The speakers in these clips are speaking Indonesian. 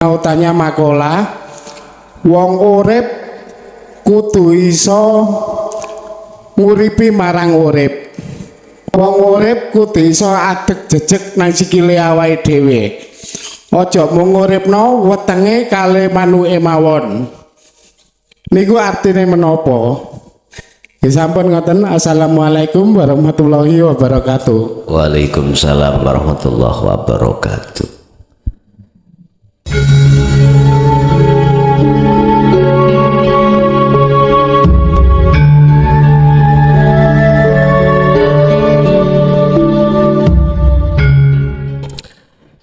Tanya makola, wong urip kudu iso nguripi marang urip. Wong urip kudu iso adeg jejeg nang sikile awake dhewe. Aja mung nguripno wetenge kale manuke mawon. Niku artine menapa? Ya sampun ngoten. Assalamualaikum warahmatullahi wabarakatuh. Waalaikumsalam warahmatullahi wabarakatuh.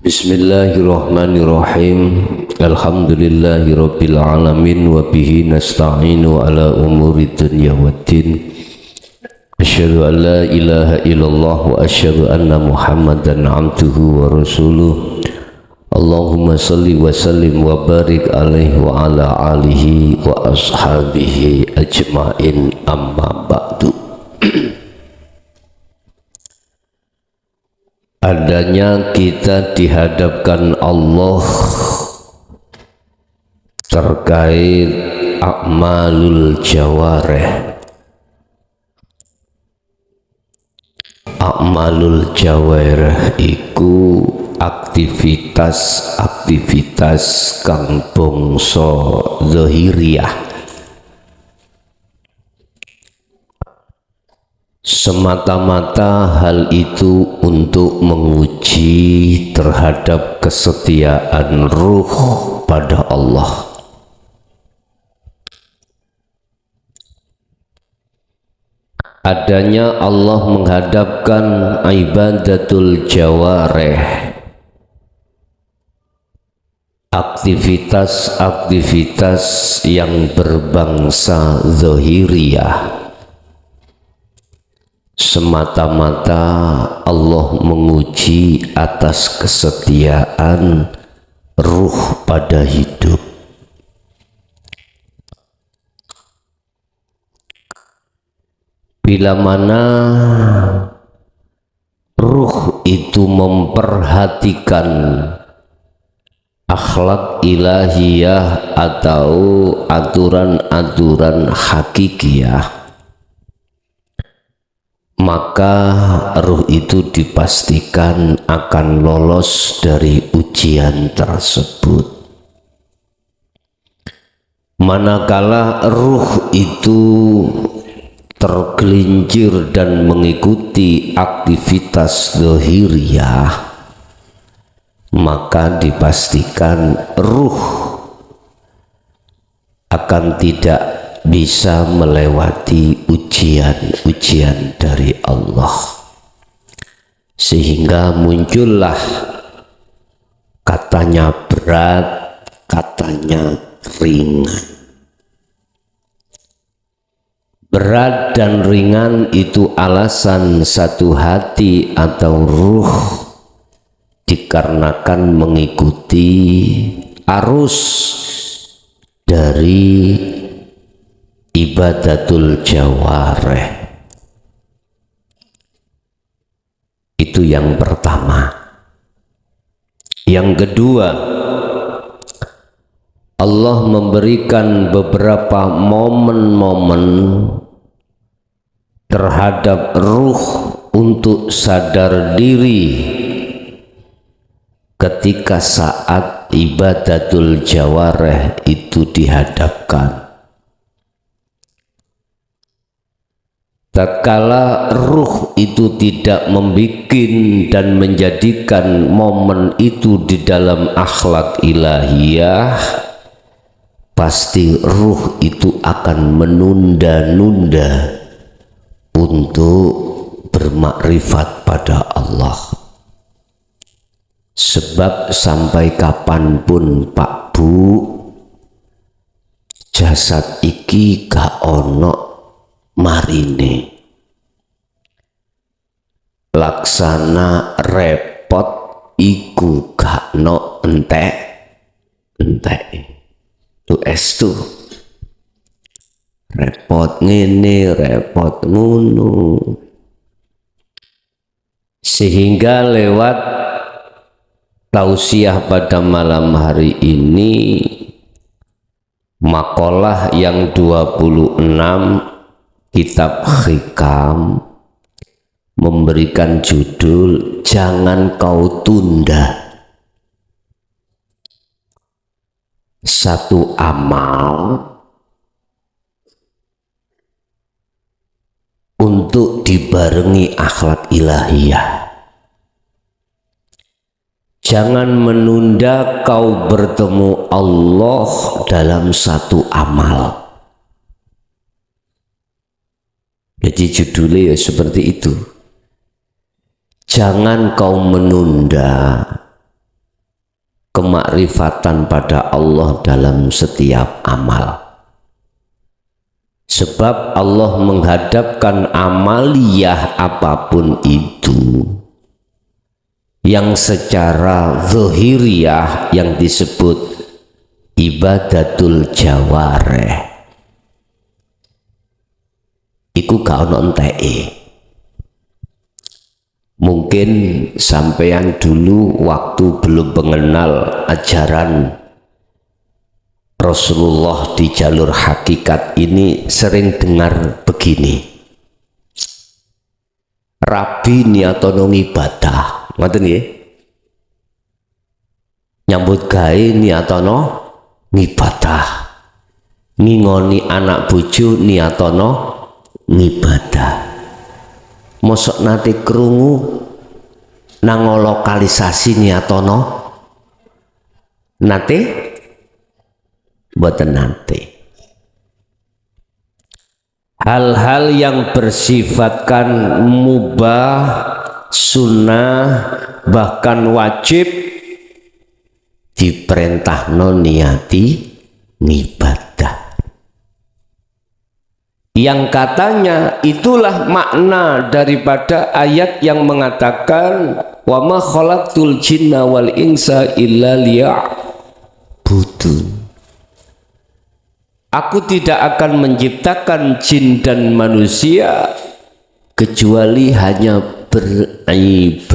Bismillahirrahmanirrahim. Alhamdulillahirabbil alamin wa bihi nasta'inu ala umuri dunya waddin. Asyhadu an la ilaha illallah wa asyhadu anna Muhammadan abduhu wa rasuluh. Allahumma salli wa sallim wa barik alaihi wa ala alihi wa ashabihi ajmain, amma ba'du. Adanya kita dihadapkan Allah terkait a'malul jawareh. A'malul jawareh iku aktivitas kang bangsa zahiriyah, semata-mata hal itu untuk menguji terhadap kesetiaan ruh pada Allah. Adanya Allah menghadapkan ibadatul jawareh, aktivitas yang berbangsa zahiriyah, semata-mata Allah menguji atas kesetiaan ruh pada hidup. Bila mana ruh itu memperhatikan akhlak ilahiyah atau aturan-aturan hakikiyah, maka ruh itu dipastikan akan lolos dari ujian tersebut. Manakala ruh itu tergelincir dan mengikuti aktivitas zahiriyah, maka dipastikan ruh akan tidak bisa melewati ujian-ujian dari Allah, sehingga muncullah katanya berat, katanya ringan. Berat dan ringan itu alasan satu hati atau ruh dikarenakan mengikuti arus dari ibadatul jawareh. Itu yang pertama. Yang kedua, Allah memberikan beberapa momen-momen terhadap ruh untuk sadar diri ketika saat ibadatul jawareh itu dihadapkan. Tatkala ruh itu tidak membuat dan menjadikan momen itu di dalam akhlak ilahiyah, pasti ruh itu akan menunda-nunda untuk bermakrifat pada Allah. Sebab sampai kapanpun Pak Bu, jasad iki gak ono marine, laksana repot iku gak no entek tu estu, repot ngene repot ngono, sehingga lewat tausiah pada malam hari ini makalah yang 26 kitab Hikam memberikan judul Jangan Kau Tunda satu amal untuk dibarengi akhlak ilahiyah. Jangan menunda kau bertemu Allah dalam satu amal. Jadi judulnya ya seperti itu. Jangan kau menunda kemakrifatan pada Allah dalam setiap amal. Sebab Allah menghadapkan amaliyah apapun itu yang secara zahiriyah yang disebut ibadatul jawareh iku gak ono enteke. Mungkin sampeyan dulu waktu belum mengenal ajaran Rasulullah di jalur hakikat ini sering dengar begini, Rabi niatono ibadah, ngoten nggih, nyambut gawe niatono ibadah, ngingoni anak bojo niatono ibadah. Mosok nate krungu nang lokalisasi niatono nate boten nate. Hal-hal yang bersifatkan mubah, sunnah, bahkan wajib diperintahno niati ibadah. Yang katanya itulah makna daripada ayat yang mengatakan wa ma khalaqtul jinna wal insa illa liya'budun. Aku tidak akan menciptakan jin dan manusia kecuali hanya beribadah.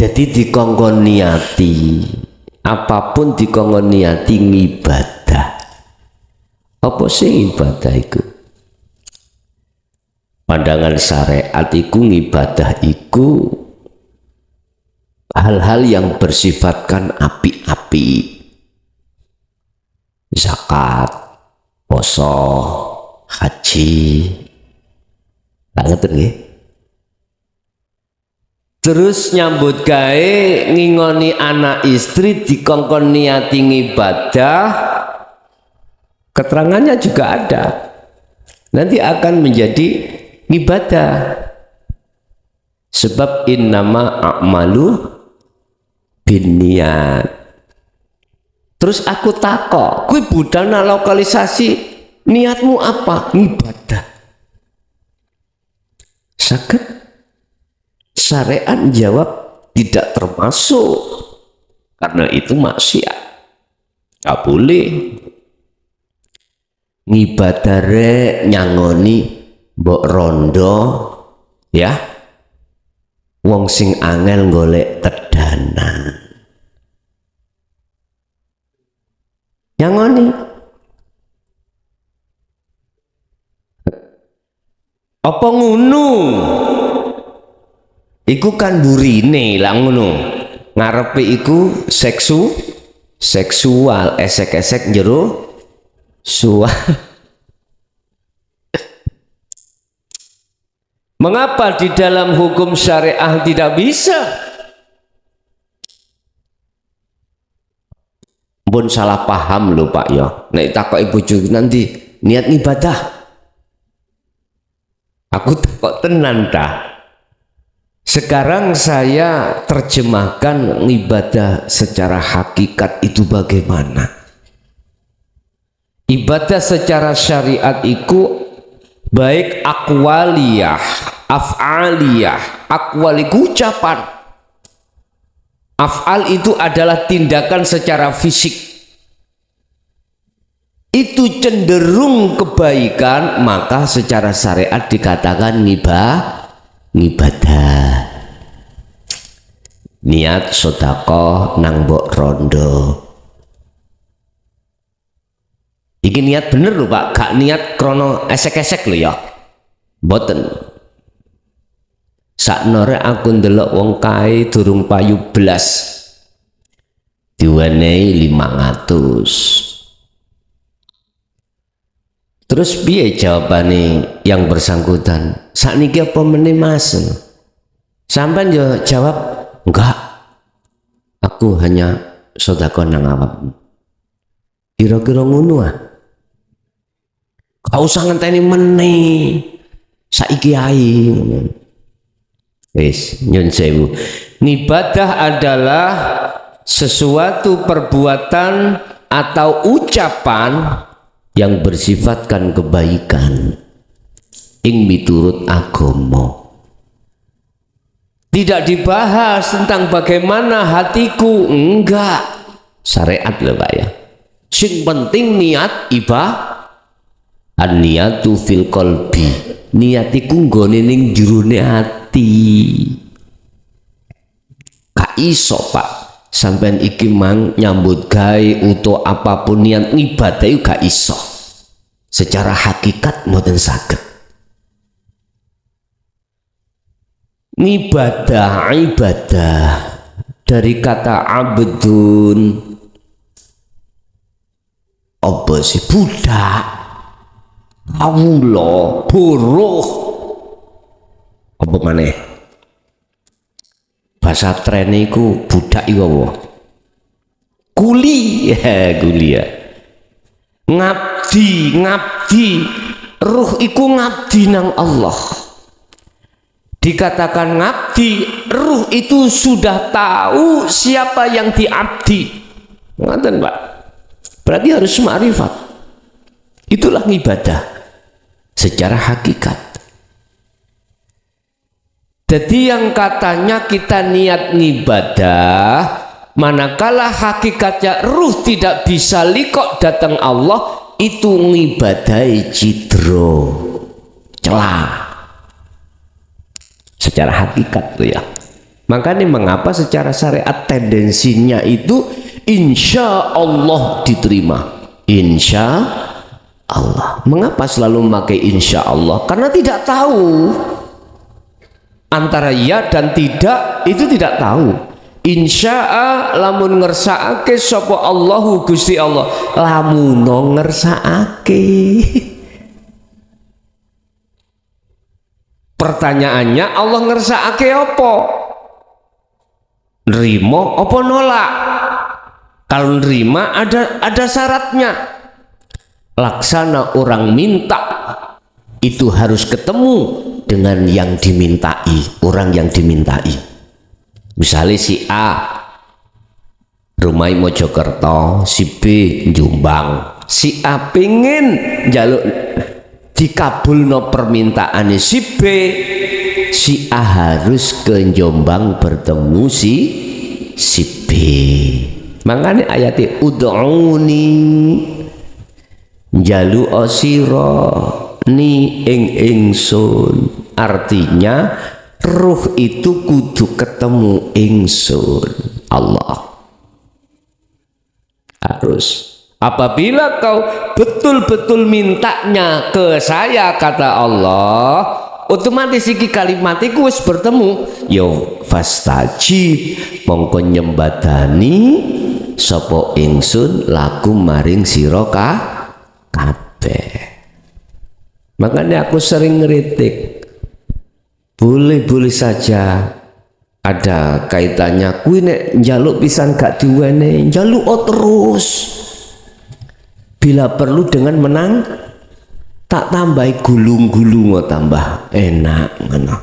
Jadi dikongkon niati, apapun dikongkon niati ibadah. Apa sih ibadah itu? Pandangan syariat itu ibadah itu hal-hal yang bersifatkan api-api. Zakat, poso, haji, ngerti nggih? Terus nyambut gawe ngingoni anak istri dikongkon niati ibadah, keterangannya juga ada. Nanti akan menjadi ibadah. Sebab innama a'malu binniat. Terus aku takok, kuwi budana lokalisasi, niatmu apa? Ibadah. Saged syariat jawab tidak termasuk, karena itu maksiat. Gak boleh. Ngibadah rek nyangoni mbok rondo ya. Wong sing angel golek tedanan. Nyangoni. Apa ngono? Iku kan burine lah ngono. Ngarepe iku seksual esek-esek jero suah. Mengapa di dalam hukum syariah tidak bisa? Pun salah paham lho Pak ya. Nek takok ibu nanti niat ibadah. Aku takok tenan dah. Sekarang saya terjemahkan ibadah secara hakikat itu bagaimana? Ibadah secara syariat itu baik akwaliyah, af'aliyah. Akwal itu ucapan, af'al itu adalah tindakan secara fisik. Itu cenderung kebaikan, maka secara syariat dikatakan ibadah. niat sedekah nang mbok rondo. Iki niat bener lho Pak, gak niat krono esek-esek lho ya. Mboten. Saknore aku ndelok wong kae durung payu blas. Diwenehi 500. Terus piye jawabane yang bersangkutan? Sakniki apa meneh Mas? Sampeyan yo jawab, enggak. Aku hanya sedekah nang awakmu. Kira-kira ngono ah. Gak usah ngenteni meneh. Saiki ae ngono. Wis, nyun sewu. Ibadah adalah sesuatu perbuatan atau ucapan yang bersifatkan kebaikan ing miturut agama. Tidak dibahas tentang bagaimana hatiku, enggak. Syariat lho Pak ya. Sing penting niat ibadah. An-niyatu fil qalbi. Niat iku nggone ning jerone ati. Gak iso Pak. Sampeyan iki mang nyambut gawe utawa apapun niat ibadah iku gak iso. Secara hakikat mboten saged. Ibadah dari kata abdun, apa sih, budak, kawula, buruh, apa maneh bahasa tren iku budak iku apa? Kuli ya. Ngabdi, ruh iku ngabdi nang Allah. Dikatakan ngabdi, ruh itu sudah tahu siapa yang diabdi. Ngoten Pak. Berarti harus ma'rifat. Itulah ibadah secara hakikat. Jadi yang katanya kita niat ngibadah, manakala hakikatnya ruh tidak bisa likok datang Allah, itu ngibadai cidro, celah. Secara hakikat tuh ya. Makanya mengapa secara syariat tendensinya itu insya Allah diterima. Insya Allah. Mengapa selalu memakai insya Allah? Karena tidak tahu. Antara ya dan tidak itu tidak tahu. Insya'a lamun ngersa'ake sapa Allahu Gusti Allah, lamun ngersa'ake. Pertanyaannya, Allah ngersa'ake apa? Nerima apa nolak? Kalau nerima ada syaratnya. Laksana orang minta itu harus ketemu dengan yang dimintai, orang yang dimintai. Misalnya si A rumah Mojokerto, si B Jombang, si A pengen jaluk dikabulno permintaan si B, si A harus ke Jombang bertemu si B. Makanya ayatnya ud'uni jaluk osiro ni ingsun, artinya ruh itu kudu ketemu ingsun Allah. Harus. Apabila kau betul-betul mintanya ke saya, kata Allah, otomatis iki kalimat iku wis bertemu. Yo fastajib mongko nyembadani sapa ingsun laku maring sira kabeh. Makanya aku sering ngeritik, boleh-boleh saja ada kaitannya kuwi nek njaluk pisan gak diwene, njaluk terus. Bila perlu dengan menang tak tambahi gulung-gulung tambah enak ngono.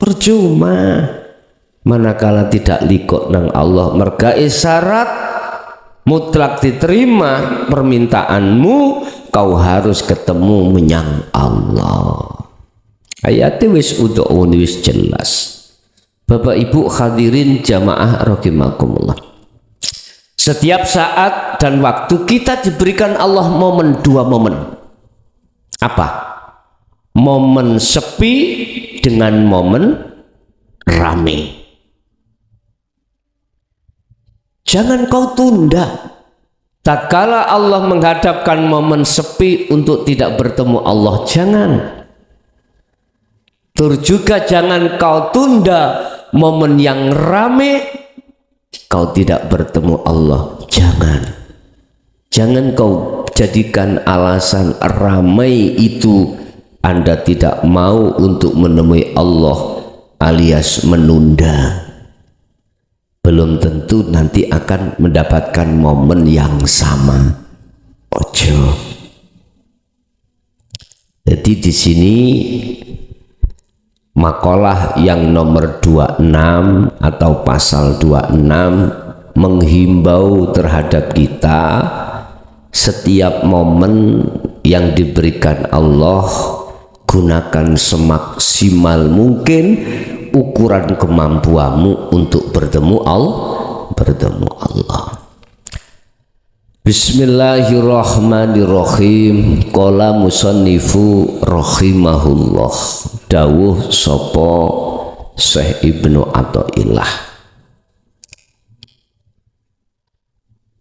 Percuma manakala tidak likok nang Allah, mergae syarat mutlak diterima permintaanmu, kau harus ketemu menyang Allah. Ayatnya wis ud'uni wis jelas. Bapak Ibu hadirin jamaah rahimakumullah. Setiap saat dan waktu kita diberikan Allah dua momen. Apa? Momen sepi dengan momen rame. Jangan kau tunda. Tatkala Allah menghadapkan momen sepi untuk tidak bertemu Allah, jangan. Juga jangan kau tunda momen yang rame, kau tidak bertemu Allah. Jangan kau jadikan alasan ramai itu Anda tidak mau untuk menemui Allah alias menunda. Belum tentu nanti akan mendapatkan momen yang sama. Ojo. Jadi di sini makalah yang nomor 26 atau pasal 26 menghimbau terhadap kita setiap momen yang diberikan Allah gunakan semaksimal mungkin ukuran kemampuanmu untuk bertemu Allah. Bismillahirrahmanirrahim. Qala musannifu rahimahullah. Dawuh sapa Syekh Ibnu Athaillah.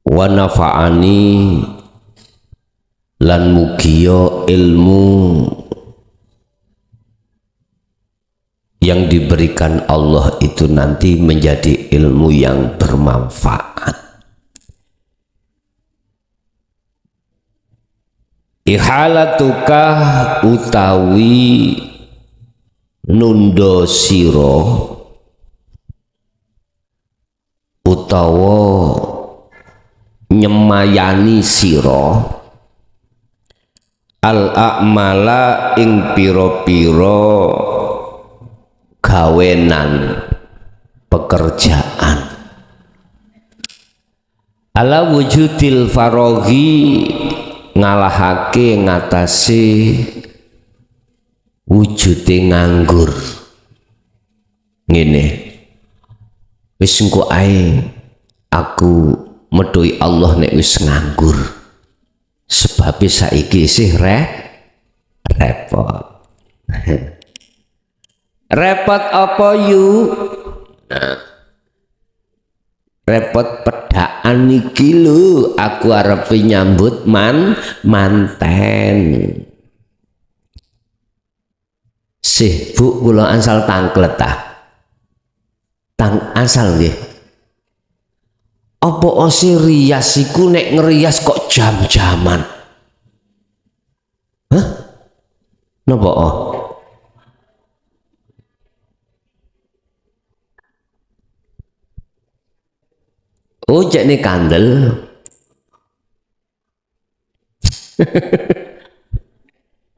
Wa nafa'ani lan mugiya ilmu yang diberikan Allah itu nanti menjadi ilmu yang bermanfaat. Ihalatukah utawi nundo siro utawa nyemayani siro al-a'mala ing piro-piro gawenan pekerjaan ala wujudil faroghi ngalahake ngatasi wujude nganggur. Ngene wis engko ae aku medhoi Allah nek wis nganggur, sebab saiki isih repot. Repot apa yuk? Nah, repot pedaan iki lho, aku arep nyambut manten. Sih Bu, kula asal tangklet ta. Asal nggih. Apa ose rias iku nek ngerias kok jam-jaman? Hah? Napa? Oh, jakne kandel.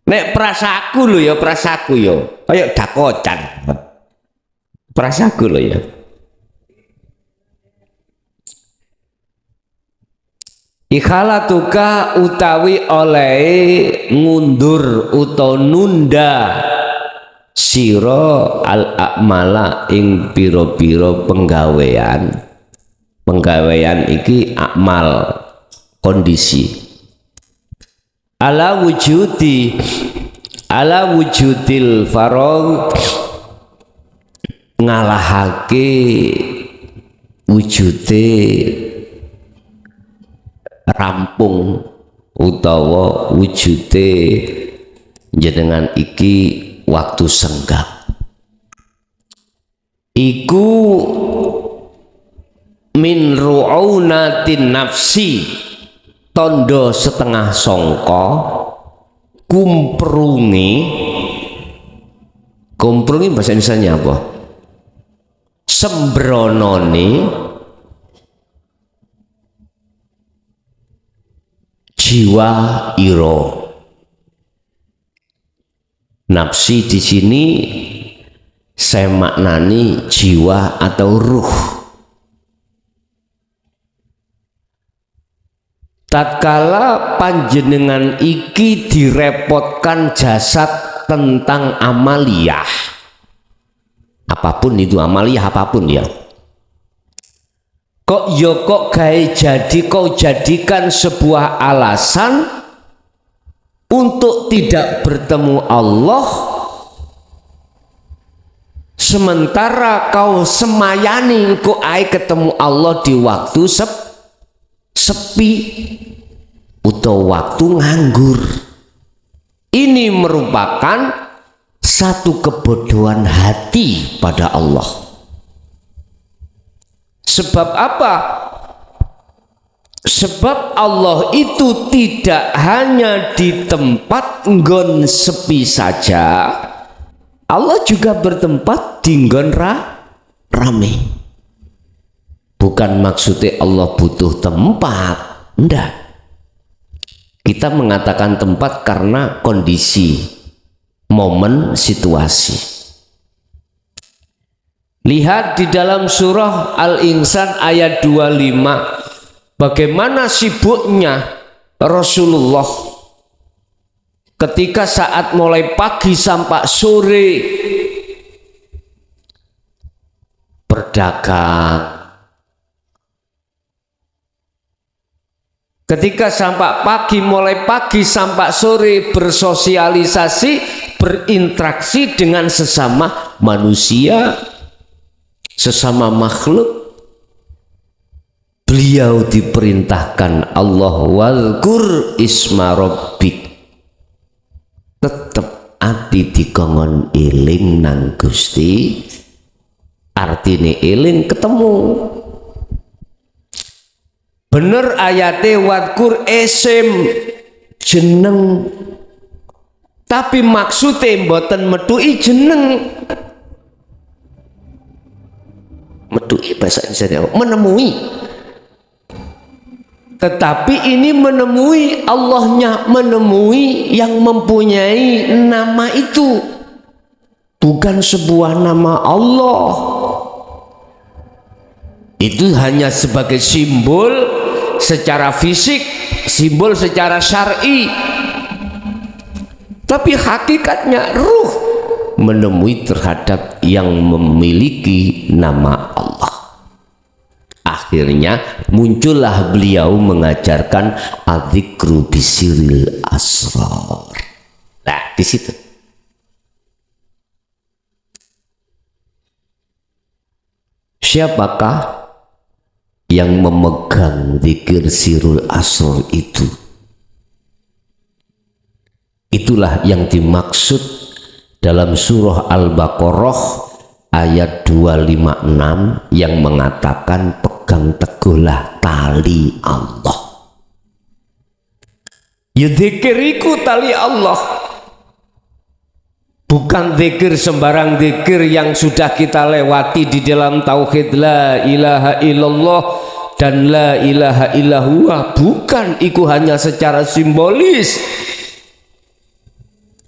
Nek prasaku lho ya, prasaku yo. Kaya dakocan. Prasaku lho ya. Ikhalatuka utawi oleh ngundur utawa nunda sira al-a'mala ing pira-pira penggawean. Penggawean iki akmal kondisi ala wujudil faragh ngalahake wujude rampung utawa wujude jenengan iki waktu senggang iku min ru'unatin nafsi tondo setengah songko kumprungi bahasa Indonesianya apa? Sembrononi jiwa iro. Nafsi di sini saya maknani jiwa atau ruh. Tatkala panjenengan iki direpotkan jasad tentang amaliyah, apapun itu amaliyah apapun ya, kok kau jadikan sebuah alasan untuk tidak bertemu Allah, sementara kau semayani engko ae ketemu Allah di waktu sepi atau waktu nganggur. Ini merupakan satu kebodohan hati pada Allah. Sebab apa? Sebab Allah itu tidak hanya di tempat nggon sepi saja, Allah juga bertempat di nggon rame. Bukan maksudnya Allah butuh tempat, enggak. Kita mengatakan tempat karena kondisi, momen, situasi. Lihat di dalam surah Al-Insan ayat 25. Bagaimana sibuknya Rasulullah ketika saat mulai pagi sampai sore berdagang, ketika sampai pagi, mulai pagi sampai sore bersosialisasi, berinteraksi dengan sesama manusia, sesama makhluk. Beliau diperintahkan Allah walkur isma rabbik, tetep ati dikongkon eling nang Gusti, artine eling ketemu. Bener ayate wadkur esim jeneng, tapi maksudnya mboten medui jeneng. Medui bahasa Indonesia menemui, tetapi ini menemui Allahnya, menemui yang mempunyai nama itu, bukan sebuah nama Allah. Itu hanya sebagai simbol secara fisik, simbol secara syar'i, tapi hakikatnya ruh menemui terhadap yang memiliki nama Allah. Akhirnya muncullah beliau mengajarkan adzikru bisiril asrar. Nah, di situ. Siapakah yang memegang zikir sirul asrar itu? Itulah yang dimaksud dalam surah Al-Baqarah ayat 256 yang mengatakan pegang teguhlah tali Allah. Ya zikiriku tali Allah, bukan zikir sembarang zikir yang sudah kita lewati di dalam tauhid la ilaha illallah dan la ilaha illallah. Bukan, itu hanya secara simbolis,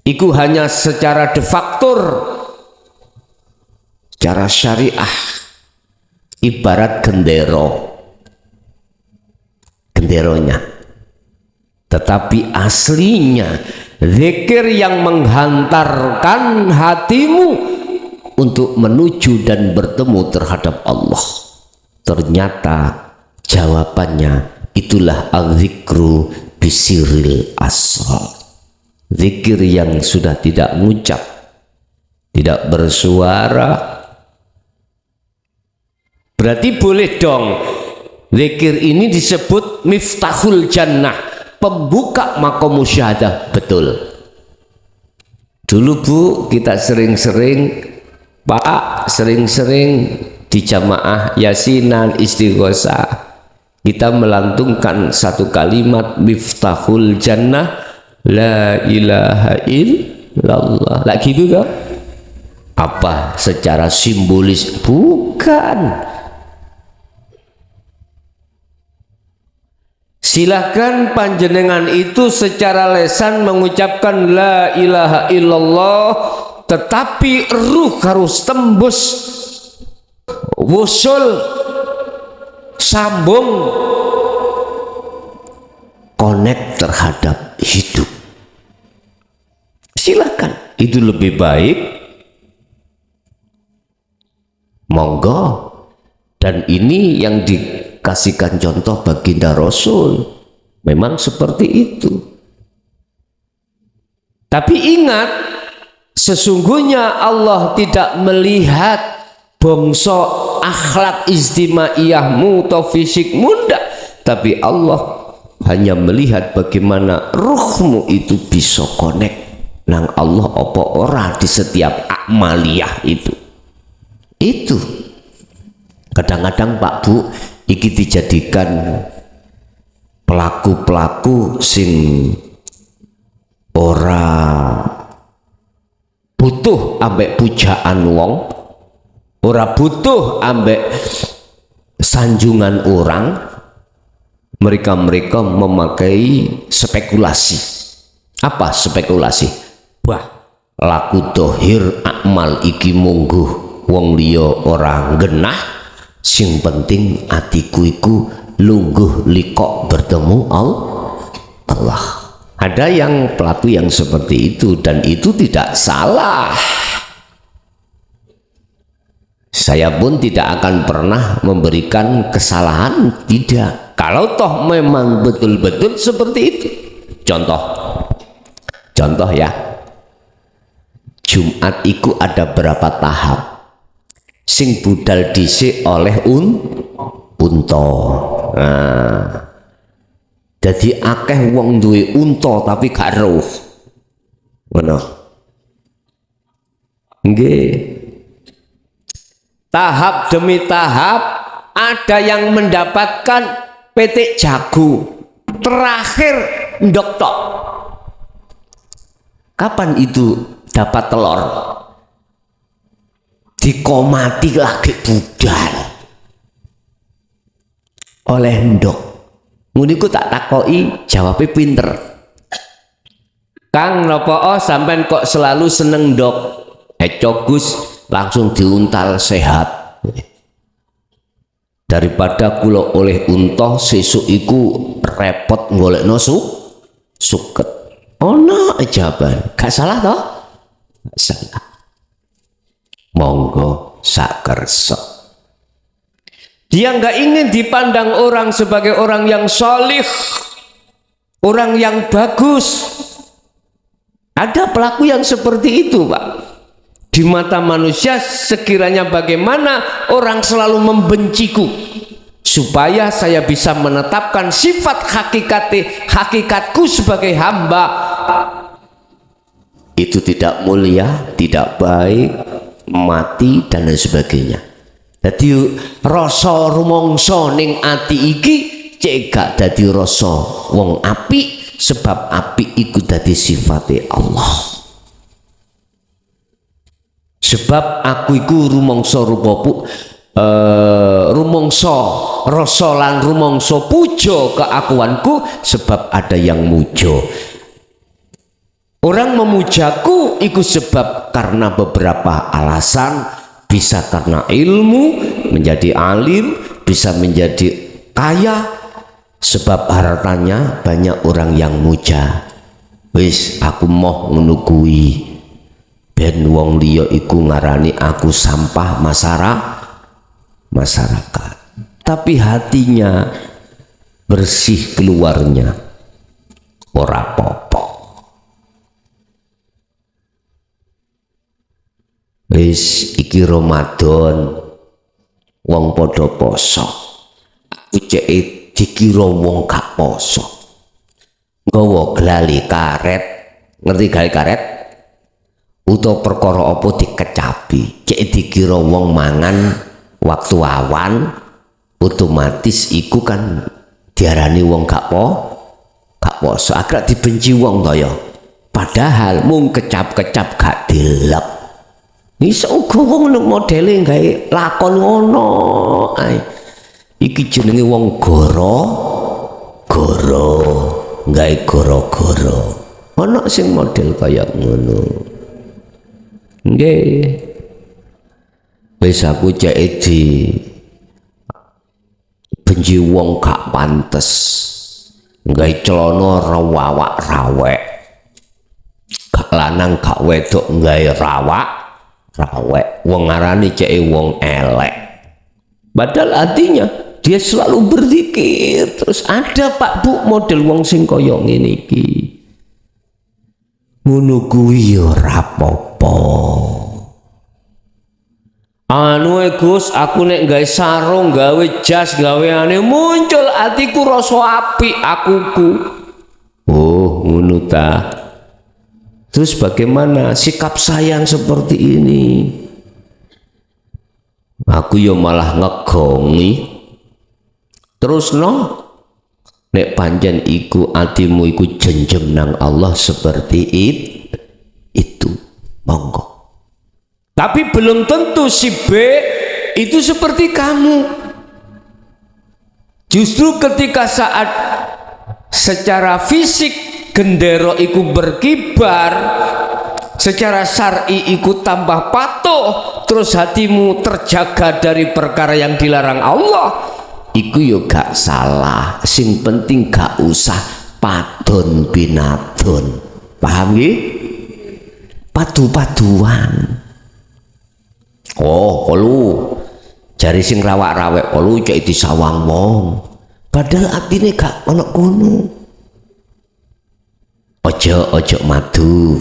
itu hanya secara de facto, secara syariah. Ibarat genderonya, tetapi aslinya zikir yang menghantarkan hatimu untuk menuju dan bertemu terhadap Allah. Ternyata jawabannya itulah al-zikru bisiril asrar, zikir yang sudah tidak mengucap, tidak bersuara. Berarti boleh dong zikir ini disebut miftahul jannah, pembuka makom musyahadah. Betul. Dulu Bu, kita sering-sering di jamaah yasinan istighosah kita melantunkan satu kalimat miftahul jannah la ilaha illallah. Lah gitu kan? Apa secara simbolis? Bukan. Silakan panjenengan itu secara lesan mengucapkan la ilaha illallah, tetapi ruh harus tembus, wusul, sambung, connect terhadap hidup. Silakan, itu lebih baik, monggo. Dan ini yang dikasihkan contoh baginda Rasul, memang seperti itu. Tapi ingat, Sesungguhnya Allah tidak melihat bangsa akhlak istimaiyahmu atau fisikmu ndak, tapi Allah hanya melihat bagaimana ruhmu itu bisa connect nang Allah apa ora di setiap amaliyah itu. Kadang-kadang Pak Bu iki dijadikan pelaku-pelaku sing ora butuh ambek pujaan wong, ora butuh ambek sanjungan orang. Mereka memakai spekulasi. Apa spekulasi? Wah, laku dohir akmal iki mungguh wong liya ora genah, sing penting atiku iku lungguh likok bertemu Allah. Ada yang pelaku yang seperti itu, dan itu tidak salah. Saya pun tidak akan pernah memberikan kesalahan, tidak. Kalau toh memang betul-betul seperti itu. Contoh ya, Jumat itu ada berapa tahap? Sing budal dhisik oleh unta. Nah, jadi akeh wong duwe unta tapi gak roh. Ngono. Nggih. Tahap demi tahap ada yang mendapatkan petik jago, terakhir ndok tok. Kapan itu dapat telur? Dikomati lagi budal oleh ndok. Muniku tak takoki, jawabnya pinter. Kang nopo sampean kok selalu seneng ndok? Gus, langsung diuntal sehat. Daripada kula oleh unta sesuk iku repot golekno suket. Ono jawaban. Gak salah toh? Gak salah. Monggo sak kersa. Dia nggak ingin dipandang orang sebagai orang yang solih, orang yang bagus. Ada pelaku yang seperti itu, Pak. Di mata manusia sekiranya bagaimana orang selalu membenciku, supaya saya bisa menetapkan sifat hakikatku sebagai hamba. Itu tidak mulia, tidak baik, mati dan lain sebagainya. Jadi rasa rumangsa ning ati iki cek gak dadi rasa wong apik, sebab apik iku dadi sifate Allah. Sebab aku iku rumangsa rupaku rumangsa rasa lan rumangsa puja keakuanku, sebab ada yang muja. Orang memujaku iku sebab karena beberapa alasan, bisa karena ilmu menjadi alim, bisa menjadi kaya, sebab hartanya banyak orang yang muja. Wis aku moh ngono kuwi. Ben wong liya iku ngarani aku sampah masyarakat, tapi hatinya bersih keluarnya, ora apa-apa. Wis iki Ramadan, wong padha poso, aku cek dikira wong gak poso, nggawa glali karet, ngerti glali karet? Utawa perkara apa dikecapi, cek dikira wong mangan waktu awan, otomatis iku kan diarani wong gak poso, agak dibenci wong to ya. Padahal mung kecap-kecap gak dilep. Iso uga wong modele gawe lakon ngono ae. Iki jenenge wong goro, gawe goro-goro. Ana sing model kaya ngono. Nggih. Wis aku cek di benci wong gak pantes. Gawe celana rawak-rawek. Gak lanang gak wedok gawe rawek. Wong ngarani cek wong elek. Padahal artinya dia selalu berzikir. Terus ada Pak Bu model wong sing kaya ngene iki. Ngono kuwi ya ora apa-apa. anu Gus, aku nek gawe sarung, gawe jas, gawe ane muncul atiku rasa apik akuku. Oh, ngono ta. Terus bagaimana sikap sayang seperti ini? Aku yo malah ngegongi. Terus no, nek pancen iku atimu iku jenjem nang Allah seperti itu, monggo. Tapi belum tentu si B itu seperti kamu. Justru ketika saat secara fisik gendero iku berkibar, secara syar'i iku tambah patuh, terus hatimu terjaga dari perkara yang dilarang Allah, iku yo gak salah. Sing penting gak usah padon binadon. Paham nggih? Padu-paduan. Oh, kalau jari sing rawak-rawek kalau cek disawang wong. Padahal atine gak ono kono. Ojo madu.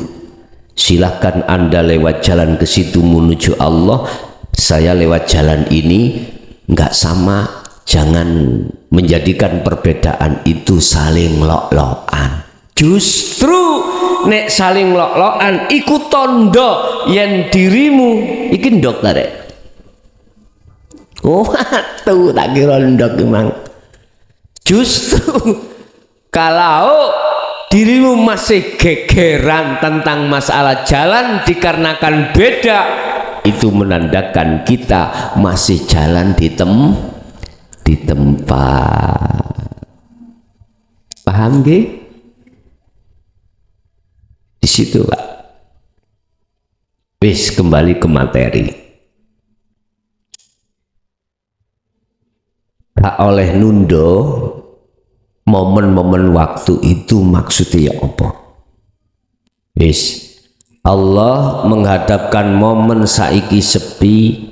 Silahkan Anda lewat jalan ke situ menuju Allah. Saya lewat jalan ini nggak sama. Jangan menjadikan perbedaan itu saling lok-lokan. Justru nek saling lok-lokan iku tondo yen dirimu iki ndok ta rek. Oh, tuh tak kira ndok memang. Justru kalau dirimu masih gegeran tentang masalah jalan dikarenakan beda, itu menandakan kita masih jalan di tempat. Paham nggih? Di situ Pak. Wis kembali ke materi. Gak oleh nundo momen-momen waktu itu, maksudnya apa? Wis Allah menghadapkan momen saiki sepi,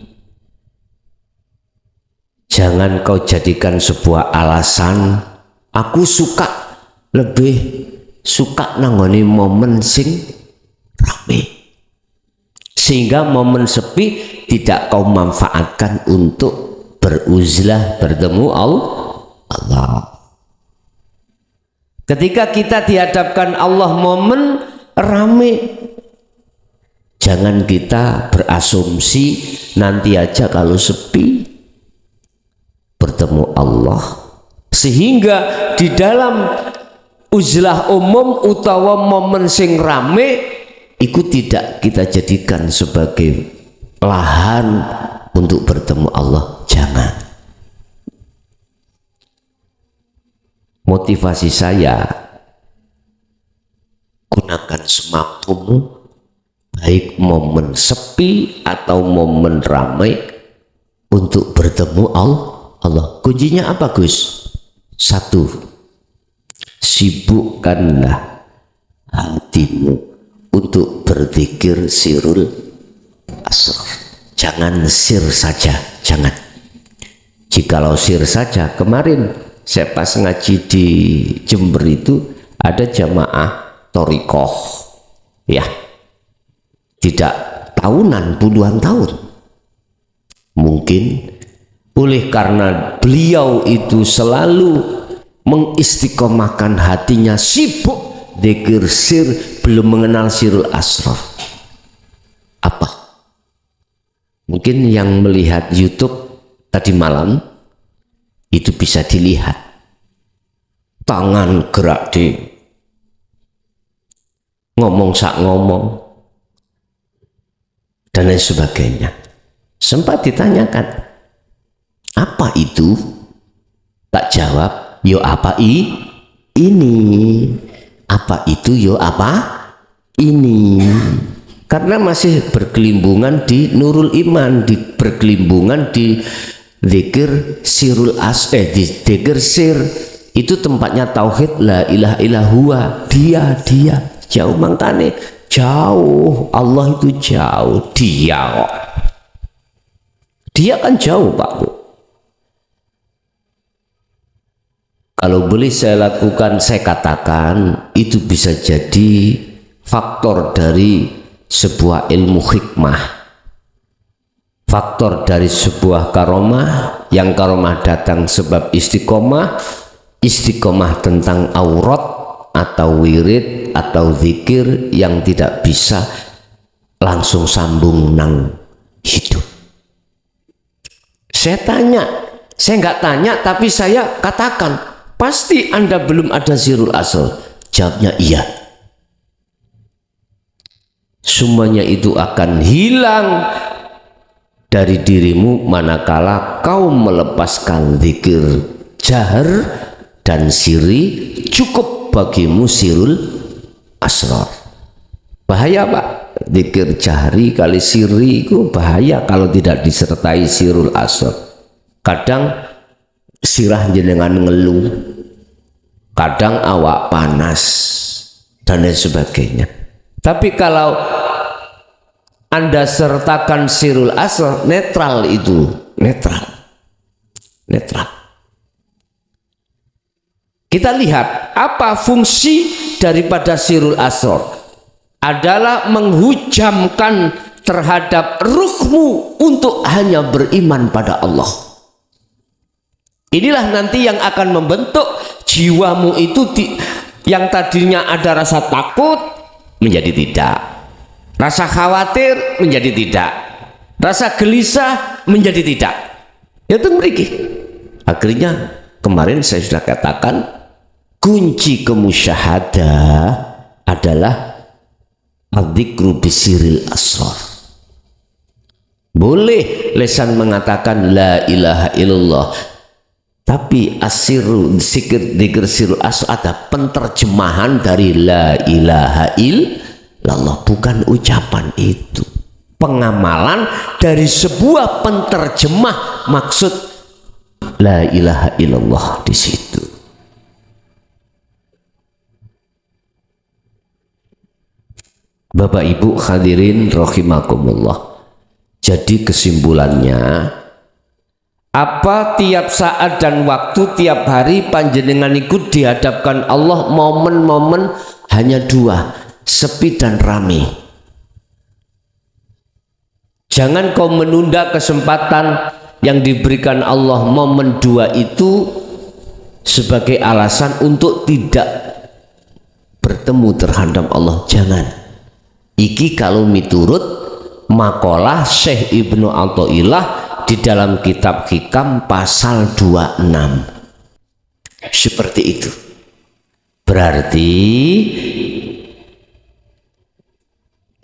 jangan kau jadikan sebuah alasan. Aku lebih suka nangoni momen sing rame, sehingga momen sepi tidak kau manfaatkan untuk beruzlah bertemu Allah. Ketika kita dihadapkan Allah momen rame, jangan kita berasumsi nanti aja kalau sepi bertemu Allah, sehingga di dalam uzlah umum utawa momen sing rame itu tidak kita jadikan sebagai lahan untuk bertemu Allah. Jangan. Motivasi saya, gunakan semampumu, baik momen sepi atau momen ramai, untuk bertemu Allah. Kuncinya apa Gus? Satu, sibukkanlah hatimu untuk berzikir sirul asrar. Jangan sir saja, jangan. Jikalau sir saja, kemarin saya pas ngaji di Jember itu ada jamaah Thorikoh, ya, tidak tahunan, puluhan tahun. Mungkin oleh karena beliau itu selalu mengistiqomahkan hatinya, sibuk dzikir sir, belum mengenal sirul asrar. Apa? Mungkin yang melihat YouTube tadi malam itu bisa dilihat tangan gerak di ngomong sak ngomong dan lain sebagainya. Sempat ditanyakan apa itu, tak jawab, yo apa ini, apa itu, yo apa ini. Karena masih berkelimbungan di Nurul Iman, berkelimbungan di zikir sirul di zikir sir. Itu tempatnya tauhid, la ilaha illallah, dia jauh, makanya jauh. Allah itu jauh, dia kan jauh Pak Bu. Kalau boleh saya lakukan, saya katakan itu bisa jadi faktor dari sebuah ilmu hikmah. faktor dari sebuah karomah, yang karomah datang sebab istiqomah, istiqomah tentang aurat atau wirid atau zikir yang tidak bisa langsung sambung nang hidup. Saya nggak tanya tapi saya katakan, pasti Anda belum ada sirul asr. Jawabnya iya. Semuanya itu akan hilang dari dirimu manakala kau melepaskan zikir jahar dan siri. Cukup bagimu sirul asrar. Bahaya Pak, zikir jahri kali siri itu bahaya kalau tidak disertai sirul asrar. Kadang sirah jenengan ngeluh, kadang awak panas dan lain sebagainya. Tapi kalau Anda sertakan sirul asr, netral itu, netral. Kita lihat apa fungsi daripada sirul asr, adalah menghujamkan terhadap ruhmu untuk hanya beriman pada Allah. Inilah nanti yang akan membentuk jiwamu itu yang tadinya ada rasa takut menjadi tidak, rasa khawatir menjadi tidak, rasa gelisah menjadi tidak. Itu mereka. Akhirnya kemarin saya sudah katakan, kunci kemusyahadah adalah adzikru bisiril asrar. Boleh lisan mengatakan la ilaha illallah, tapi asiru zikir sirul asr ada penterjemahan dari la ilaha illallah, bukan ucapan itu. Pengamalan dari sebuah penterjemah maksud la ilaha illallah di situ. Bapak Ibu hadirin rahimakumullah. Jadi kesimpulannya, apa tiap saat dan waktu tiap hari panjenengan ikut dihadapkan Allah, momen-momen hanya dua, sepi dan rame. Jangan kau menunda kesempatan yang diberikan Allah, momen dua itu sebagai alasan untuk tidak bertemu terhadap Allah. Jangan. Iki kalau miturut makalah Syekh Ibnu Athaillah di dalam kitab Hikam pasal 26. Seperti itu. Berarti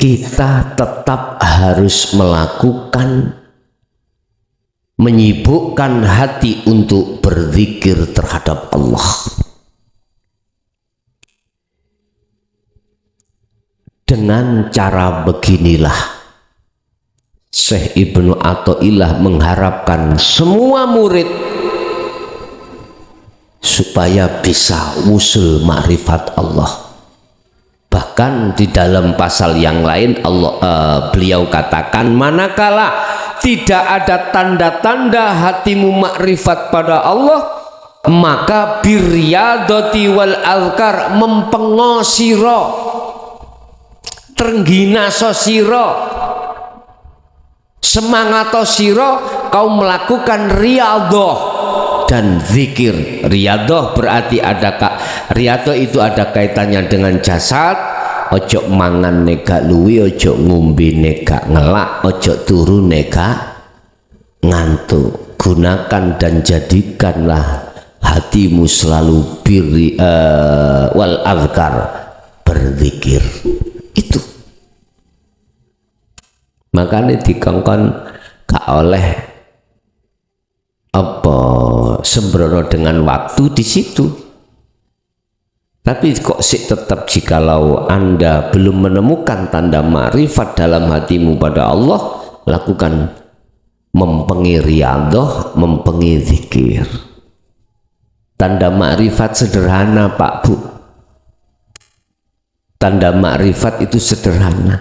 kita tetap harus melakukan, menyibukkan hati untuk berzikir terhadap Allah. Dengan cara beginilah Syekh Ibnu Athaillah mengharapkan semua murid supaya bisa usul makrifat Allah. Bahkan di dalam pasal yang lain beliau katakan, manakala tidak ada tanda-tanda hatimu makrifat pada Allah, maka biryadati wal azkar, mempengo sira, trenggina sosiro, semangato siro, kau melakukan riyadhah dan zikir. Riyadhah berarti riyadhah itu ada kaitannya dengan jasad. Ojo mangan nega luwi, ojo ngombe nega ngelak, ojo turu nega ngantuk. Gunakan dan jadikanlah hatimu selalu wal azkar, berzikir. Itu makanya dikongkon gak oleh apa sembrono dengan waktu di situ. Tapi kok sih tetap jikalau Anda belum menemukan tanda ma'rifat dalam hatimu pada Allah, lakukan mempengi riyadhah, mempengi zikir. Tanda ma'rifat sederhana Pak Bu. Tanda ma'rifat itu sederhana,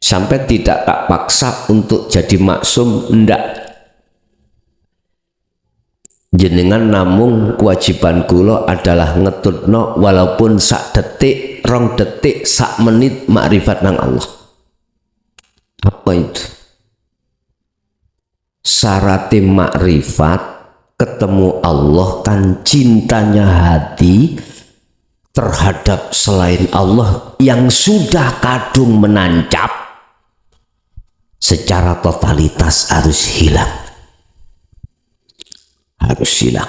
sampai tidak tak paksa untuk jadi maksum, ndak. Jenengan namung kewajiban kula adalah ngetutno walaupun sak detik, rong detik, sak menit makrifat nang Allah. Apa itu? syarat makrifat ketemu Allah kan cintanya hati terhadap selain Allah yang sudah kadung menancap secara totalitas harus hilang. Harus hilang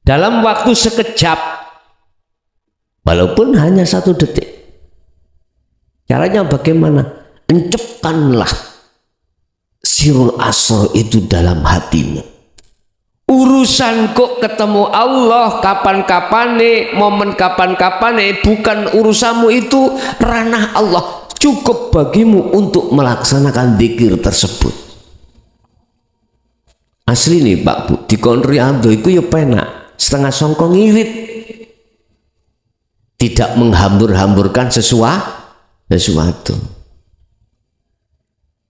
dalam waktu sekejap, walaupun hanya 1 detik. Caranya bagaimana? Encapkanlah sirul asrar itu dalam hatimu. Urusan kok ketemu Allah kapan-kapan nih, momen kapan-kapan nih, bukan urusanmu, itu ranah Allah. Cukup bagimu untuk melaksanakan zikir tersebut. Asli nih Pak Bu, di Riyadhah itu ya penak, setengah songkong ngirit, tidak menghambur-hamburkan sesuatu.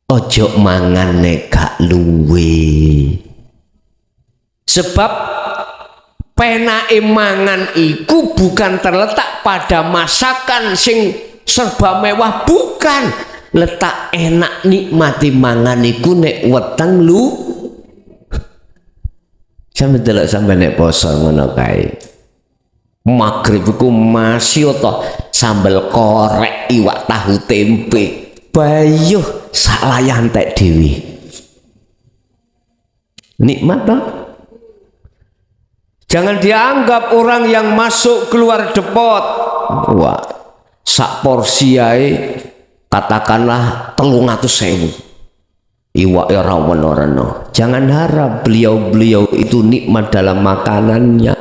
Ojo mangan nek gak luwe, sebab penake mangan iku bukan terletak pada masakan sing serba mewah, bukan. Letak enak nikmati mangan iku nek weteng lu. Sampai delok sampai nek poso ngono kae. Magrib iku masih toh sambel korek iwak tahu tempe. Bayuh sak layah entek dhewe. Nikmat toh? Jangan dianggap orang yang masuk keluar depot. Wah, sak porsi ae katakanlah 300.000. Iwak ya rawan-rawan. Jangan harap beliau-beliau itu nikmat dalam makanannya,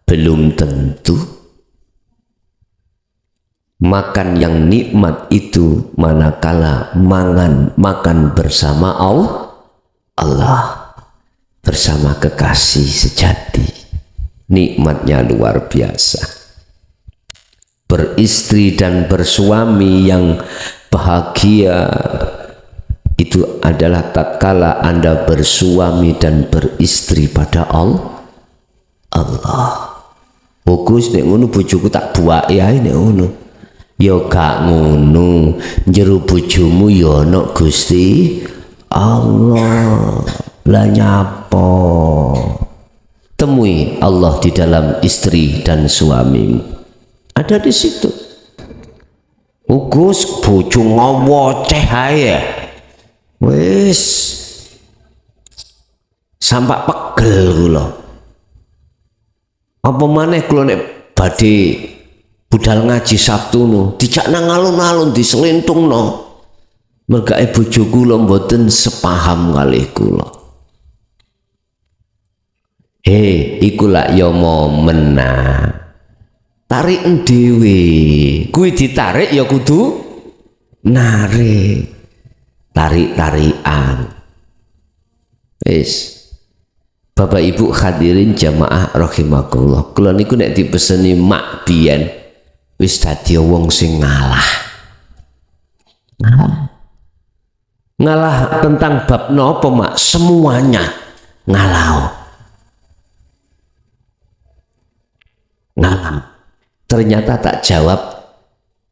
belum tentu. Makan yang nikmat itu manakala makan bersama Allah, bersama kekasih sejati. Nikmatnya luar biasa. Beristri dan bersuami yang bahagia itu adalah tatkala Anda bersuami dan beristri pada Allah. Bagus nek ngono bojoku tak buake ae nek ngono. Ya gak ngono, jero bojomu ya ana Gusti Allah. Lah nyapa? Temui Allah di dalam istri dan suamimu. Ada di situ. Bagus bojo ngowoceh ae. Wis sampak pegel kula. Apa maneh kula nek badhe budal ngaji Sabtu no dijak nang alun-alun diselintungno. Mergae bojo kula mboten sepaham kalih kula. Iku lak ya momen tarik dhewe. Kuwi ditarik ya kudu narik. Tarik-tarikan. Bapak Ibu hadirin jamaah rahimakumullah. Kula niku nek dipeseni mak biyen wis dadi wong sing ngalah. Ngalah tentang bab napa mak? Semuanya ngalah. Ternyata tak jawab.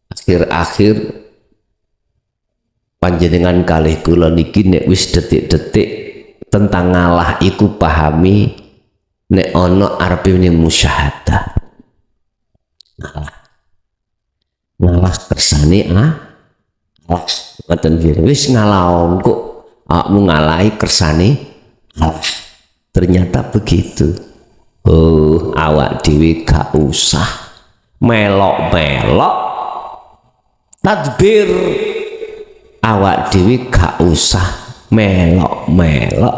Akhir-akhir panjenengan kalih kula niki nek wis detik-detik tentang ngalah iku pahami nek ana arepe musyahadah. Ngalah kersane ngoten wis ngalah kok awakmu ngalahi kersane ngalah. Ternyata begitu. Awak dhewe gak usah melok-melok tadbir. Awak dhewe gak usah melok-melok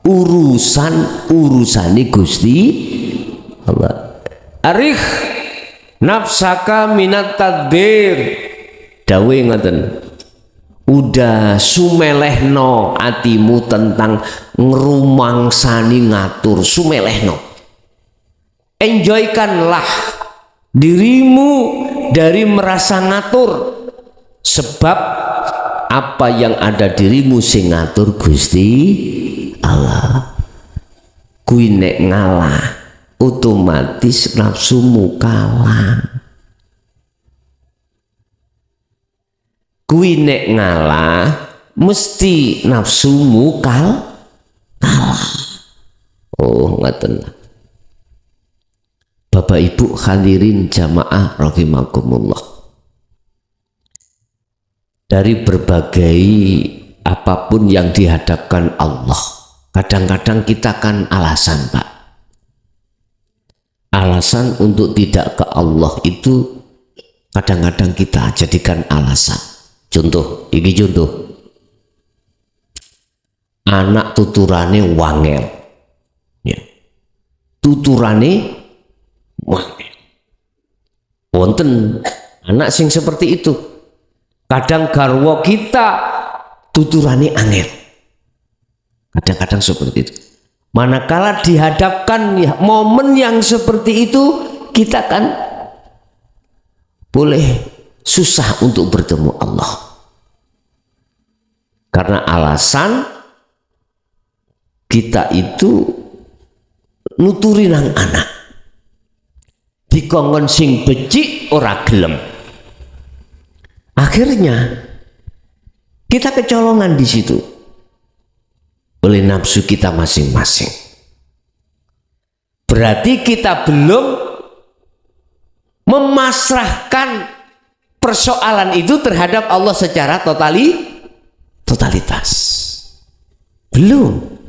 urusane Gusti Allah. Arikh nafsaka minat tadbir. Dawe ngoten. Udah sumelehno atimu tentang ngrumangsani ngatur, sumelehno. Enjoykanlah dirimu dari merasa ngatur, sebab apa yang ada dirimu sing ngatur Gusti Allah. Kuwi nek ngalah otomatis nafsumu kalah. Kuwi nek ngalah mesti nafsumu kalah. Oh, ngaten. Bapak Ibu hadirin jamaah rahimakumullah. Dari berbagai apapun yang dihadapkan Allah, kadang-kadang kita kan alasan, Pak. Alasan untuk tidak ke Allah itu kadang-kadang kita jadikan alasan. Contoh, ini contoh. Anak tuturane wangel. Ya. Tuturane wangel. Wonten anak sing seperti itu. Kadang garwa kita tuturane angel. Kadang-kadang seperti itu. Manakala dihadapkan ya, momen yang seperti itu, kita kan boleh susah untuk bertemu Allah. Karena alasan kita itu nuturi nang anak. Dikongkon sing becik ora gelem. Akhirnya kita kecolongan di situ oleh nafsu kita masing-masing. Berarti kita belum memasrahkan persoalan itu terhadap Allah secara totalitas. Belum.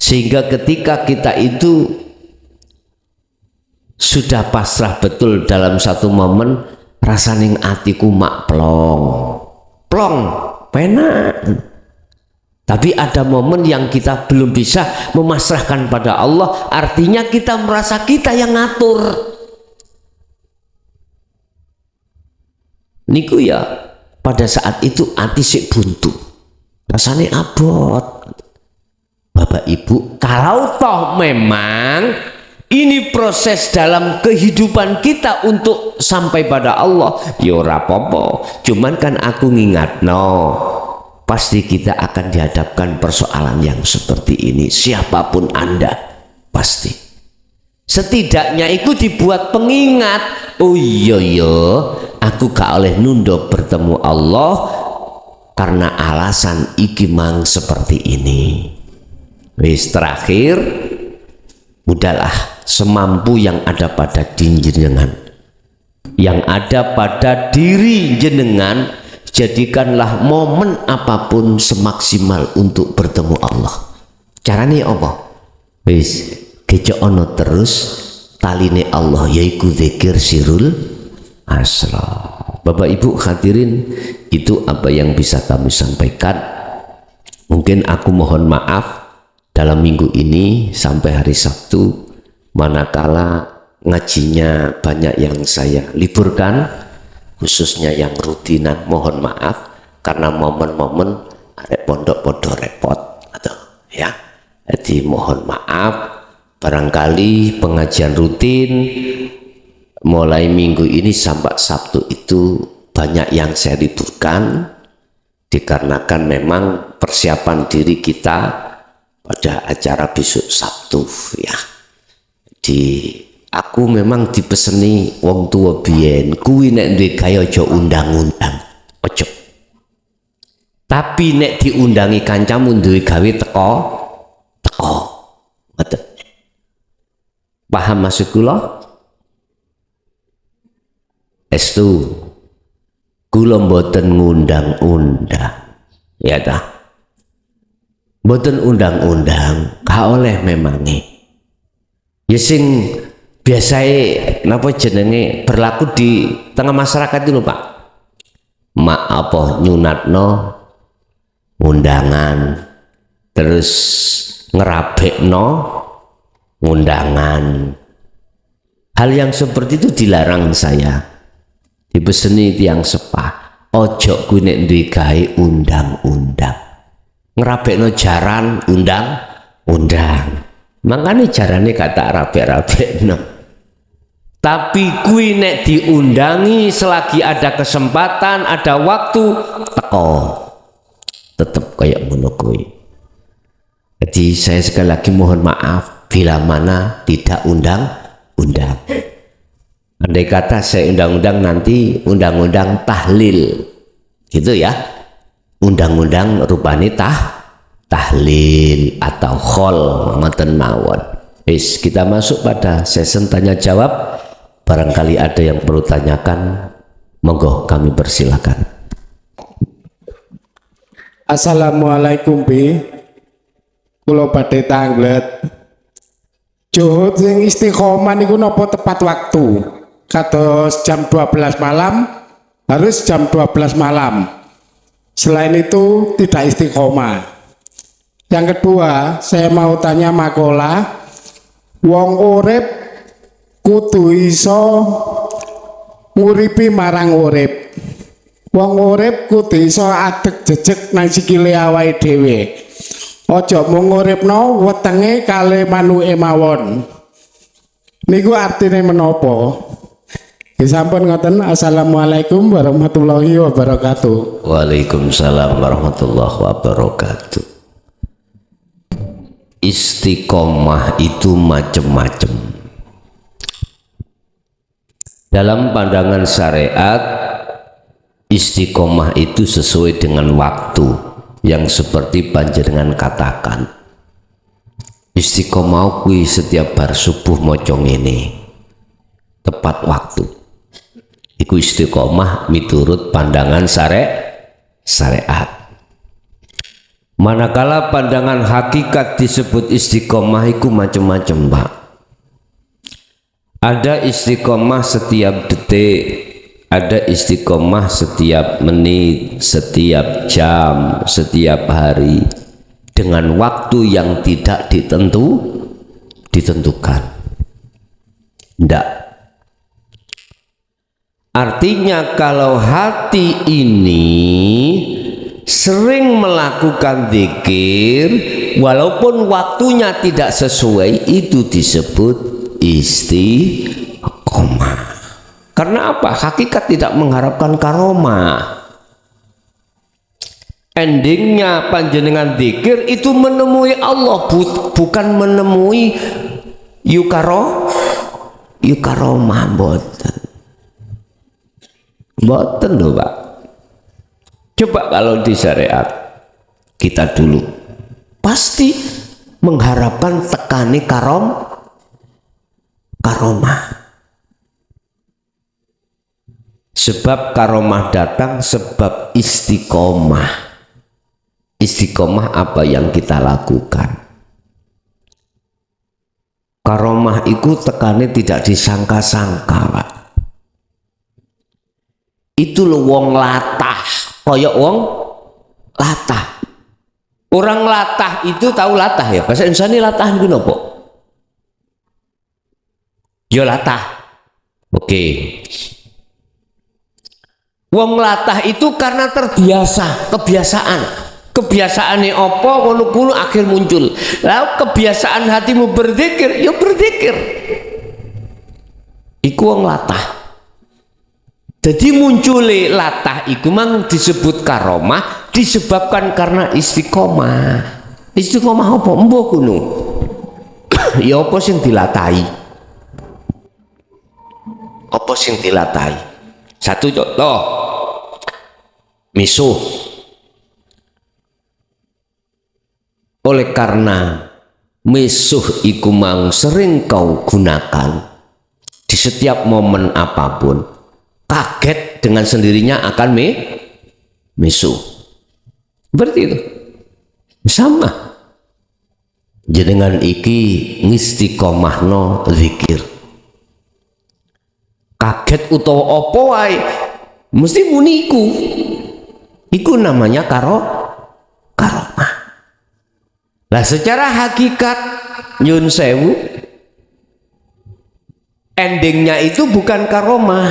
Sehingga ketika kita itu sudah pasrah betul dalam satu momen, rasaning atiku mak plong, penak. Tapi ada momen yang kita belum bisa memasrahkan pada Allah, artinya kita merasa kita yang ngatur. Niku ya, pada saat itu ati sik buntu, rasanya abot. Bapak Ibu, kalau toh memang ini proses dalam kehidupan kita untuk sampai pada Allah, ya ora apa-apa. Cuman kan aku ngingat, pasti kita akan dihadapkan persoalan yang seperti ini, siapapun Anda pasti. Setidaknya itu dibuat pengingat, oh iya aku gak oleh nunduk bertemu Allah karena alasan iki mang seperti ini. Wis terakhir, udahlah, semampu yang ada pada diri jenengan, yang ada pada diri jenengan, jadikanlah momen apapun semaksimal untuk bertemu Allah. Caranya apa? Wis kejo ono terus taline Allah, yaiku zikir sirul asra. Bapak Ibu hadirin, itu apa yang bisa kami sampaikan. Mungkin aku mohon maaf dalam minggu ini sampai hari Sabtu, manakala ngajinya banyak yang saya liburkan, khususnya yang rutinan, mohon maaf karena momen-momen arek pondok-pondok repot atau ya. Jadi mohon maaf, barangkali pengajian rutin mulai minggu ini sampai Sabtu itu banyak yang saya liburkan dikarenakan memang persiapan diri kita pada acara besok Sabtu ya. Aku memang dipeseni wong tua biyen kuwi nek duwe gawe aja undang-undang. Ojo. Tapi nek diundangi kancamu duwe gawe teko. Ngoten. Paham maksud kula? Estu. Kula mboten ngundang-undang. Ya ta? Mboten undang-undang, gak oleh memangi. Ya sing biasanya napa jenenge berlaku di tengah masyarakat itu Pak. Mak apa nyunatno undangan, terus ngerabekno undangan. Hal yang seperti itu dilarang saya. Dipeseni tiang sepah, ojo kuwi nek duwe gawe undang-undang. Ngerabekno jaran undang-undang. Makanya jarane kata rabek-rabekno. Tapi kui nek diundangi selagi ada kesempatan, ada waktu, teko. Tetap kayak ngono kuwi. Jadi saya sekali lagi mohon maaf bila mana tidak undang-undang. Andai kata saya undang-undang nanti undang-undang tahlil. Gitu ya. undang-undang rupane tahlil atau khol ngoten mawon. Wis, kita masuk pada sesi tanya jawab. Barangkali ada yang perlu tanyakan, monggo kami persilakan. Assalamualaikum Bi. Kula badhe tanglet. Juhud sing istiqomah niku napa tepat waktu? Kados jam 12 malam harus jam 12 malam. Selain itu tidak istiqomah. Yang kedua, saya mau tanya makola, wong urip kudu iso nguripi marang urip. Wong urip kudu iso adeg jejeg nang sikile awake dhewe. Aja mung uripno wetenge kale manuke mawon. Niku artine menapa? Sampun ngoten. Assalamualaikum warahmatullahi wabarakatuh. Waalaikumsalam warahmatullahi wabarakatuh. Istiqomah itu macam-macam. Dalam pandangan syariat, istiqomah itu sesuai dengan waktu yang seperti panjenengan katakan. Istiqomah kuwi setiap bar subuh maca ngene. Tepat waktu. Iku istiqomah miturut pandangan syariat. Manakala pandangan hakikat disebut istiqomah iku macam-macam, Pak. Ada istiqomah setiap detik, ada istiqomah setiap menit, setiap jam, setiap hari, dengan waktu yang tidak ditentukan. Tidak. Artinya kalau hati ini sering melakukan zikir walaupun waktunya tidak sesuai, itu disebut istiqomah. Karena apa? Hakikat tidak mengharapkan karomah. Endingnya panjenengan zikir itu menemui Allah, bukan menemui yukaromah. Boten lho Pak. Coba kalau di syariat kita dulu pasti mengharapkan tekani karomah. Sebab karomah datang sebab istiqomah. Istiqomah apa yang kita lakukan. Karomah itu tekane tidak disangka-sangka Pak. Itu lo wong latah, koyok wong latah. Orang latah itu tahu latah ya, bahasa Indonesia ini latah itu nopo? Yo latah. Oke. Wong latah itu karena terbiasa, kebiasaannya opo ngono akhir muncul. Lalu kebiasaan hatimu berzikir, yo berzikir. Iku wong latah. Jadi munculi latah iku mang disebut karomah disebabkan karena istiqomah. Istiqomah apa? Mbok kuno. Ya apa sing dilatahi? Apa sing dilatahi? Satu contoh. Misuh. Oleh karena misuh iku mang sering kau gunakan di setiap momen apapun, kaget dengan sendirinya akan misuh. Berarti itu sama jenengan iki ngistiqomahno zikir, kaget utawa apa wae mesti muniku iku namanya karomah. Lah secara hakikat nyun sewu endingnya itu bukan karomah,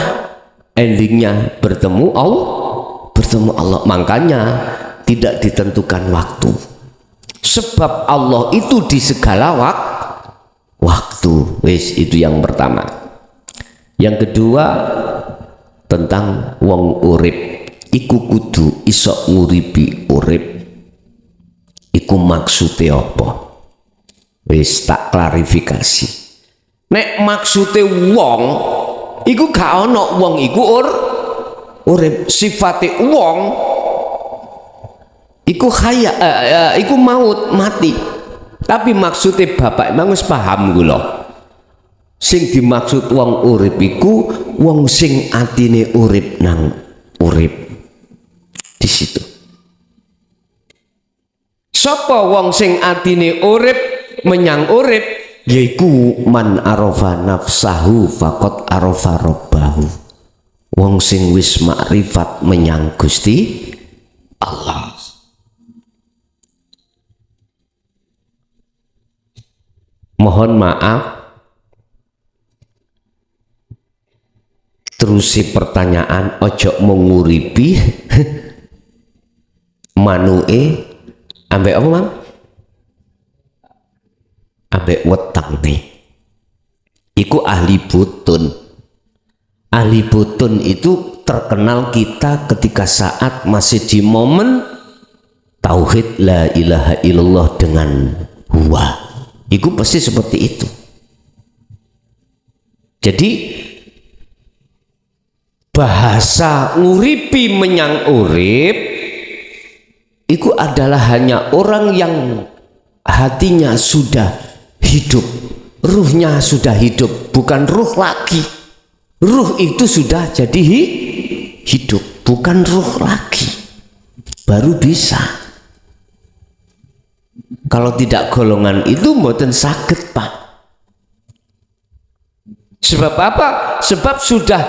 endingnya bertemu Allah. Makanya tidak ditentukan waktu, sebab Allah itu di segala waktu. Wis, itu yang pertama. Yang kedua tentang wong urip iku kudu iso nguripi urip. Iku maksudnya apa? Wis tak klarifikasi. Nek maksudnya wong iku gak ono wong iku urip. Sifate wong iku iku maut mati. Tapi maksudnya bapak emang wis paham kula. Sing dimaksud wong urip iku wong sing atine urip nang urip. Di situ. Sapa wong sing atine urip menyang urip yaiku man arafa nafsahu faqad arafa rabbahu. Wong sing wis makrifat menyang Gusti Allah. Mohon maaf terusi pertanyaan ojo menguripi manue ambek apa mang? Ambek wetang nih. Iku ahli butun. Ahli butun itu terkenal kita ketika saat masih di momen tauhid la ilaha illallah dengan huwa. Iku pasti seperti itu. Jadi bahasa nguripi menyang urip itu adalah hanya orang yang hatinya sudah hidup, ruhnya sudah hidup, bukan ruh lagi. Ruh itu sudah jadi hidup, bukan ruh lagi. Baru bisa. Kalau tidak golongan itu mboten saged, Pak. Sebab apa? Sebab sudah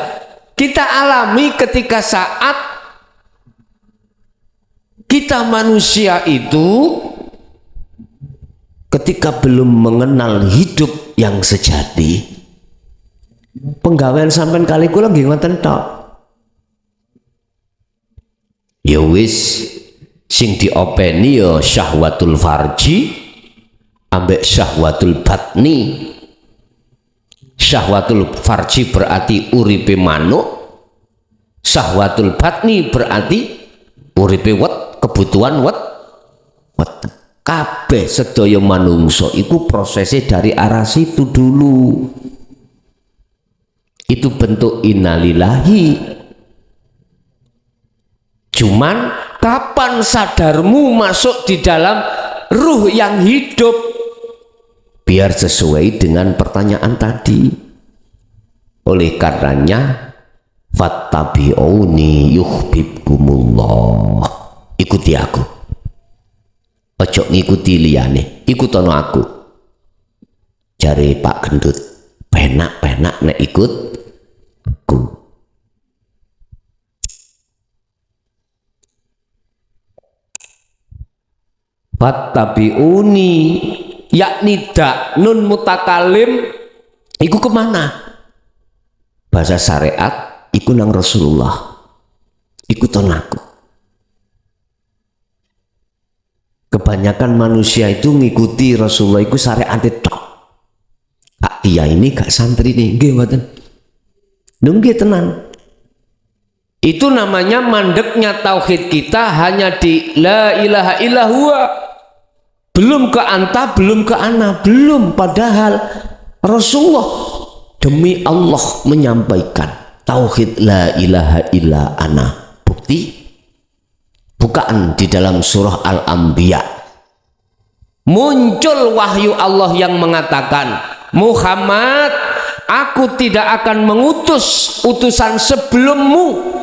kita alami ketika saat kita manusia itu ketika belum mengenal hidup yang sejati. Penggawean sampean kali kula nggih ngoten tok. Ya wis sing diopeni ya syahwatul farji ambek syahwatul batni. Syahwatul farji berarti uripe manuk, syahwatul batni berarti uripe kebutuhan kabeh sedaya manungsa iku prosesnya dari arah situ dulu. Itu bentuk innalillahi. Cuman kapan sadarmu masuk di dalam ruh yang hidup? Biar sesuai dengan pertanyaan tadi. Oleh karenanya fattabi'uni yuhibbukumullah. Ikuti aku. Ojo ngikuti liyane, ikutono aku. Jare Pak Gendut, penak-penak nek ikut aku. Fattabi'uni, yakni dak nun mutakalim iku kemana? Bahasa syariat iku nang Rasulullah, ikuton aku. Kebanyakan manusia itu ngikuti Rasulullah iku syariat itu. Kak iya ini gak santri nih, nggih mboten. Nggih tenan. Itu namanya mandeknya tauhid kita hanya di la ilaha illallah. Belum ke anta, belum ke ana, belum. Padahal Rasulullah demi Allah menyampaikan tauhid la ilaha illa ana. Bukti bukaan di dalam surah Al-Anbiya. Muncul wahyu Allah yang mengatakan, Muhammad, aku tidak akan mengutus utusan sebelummu.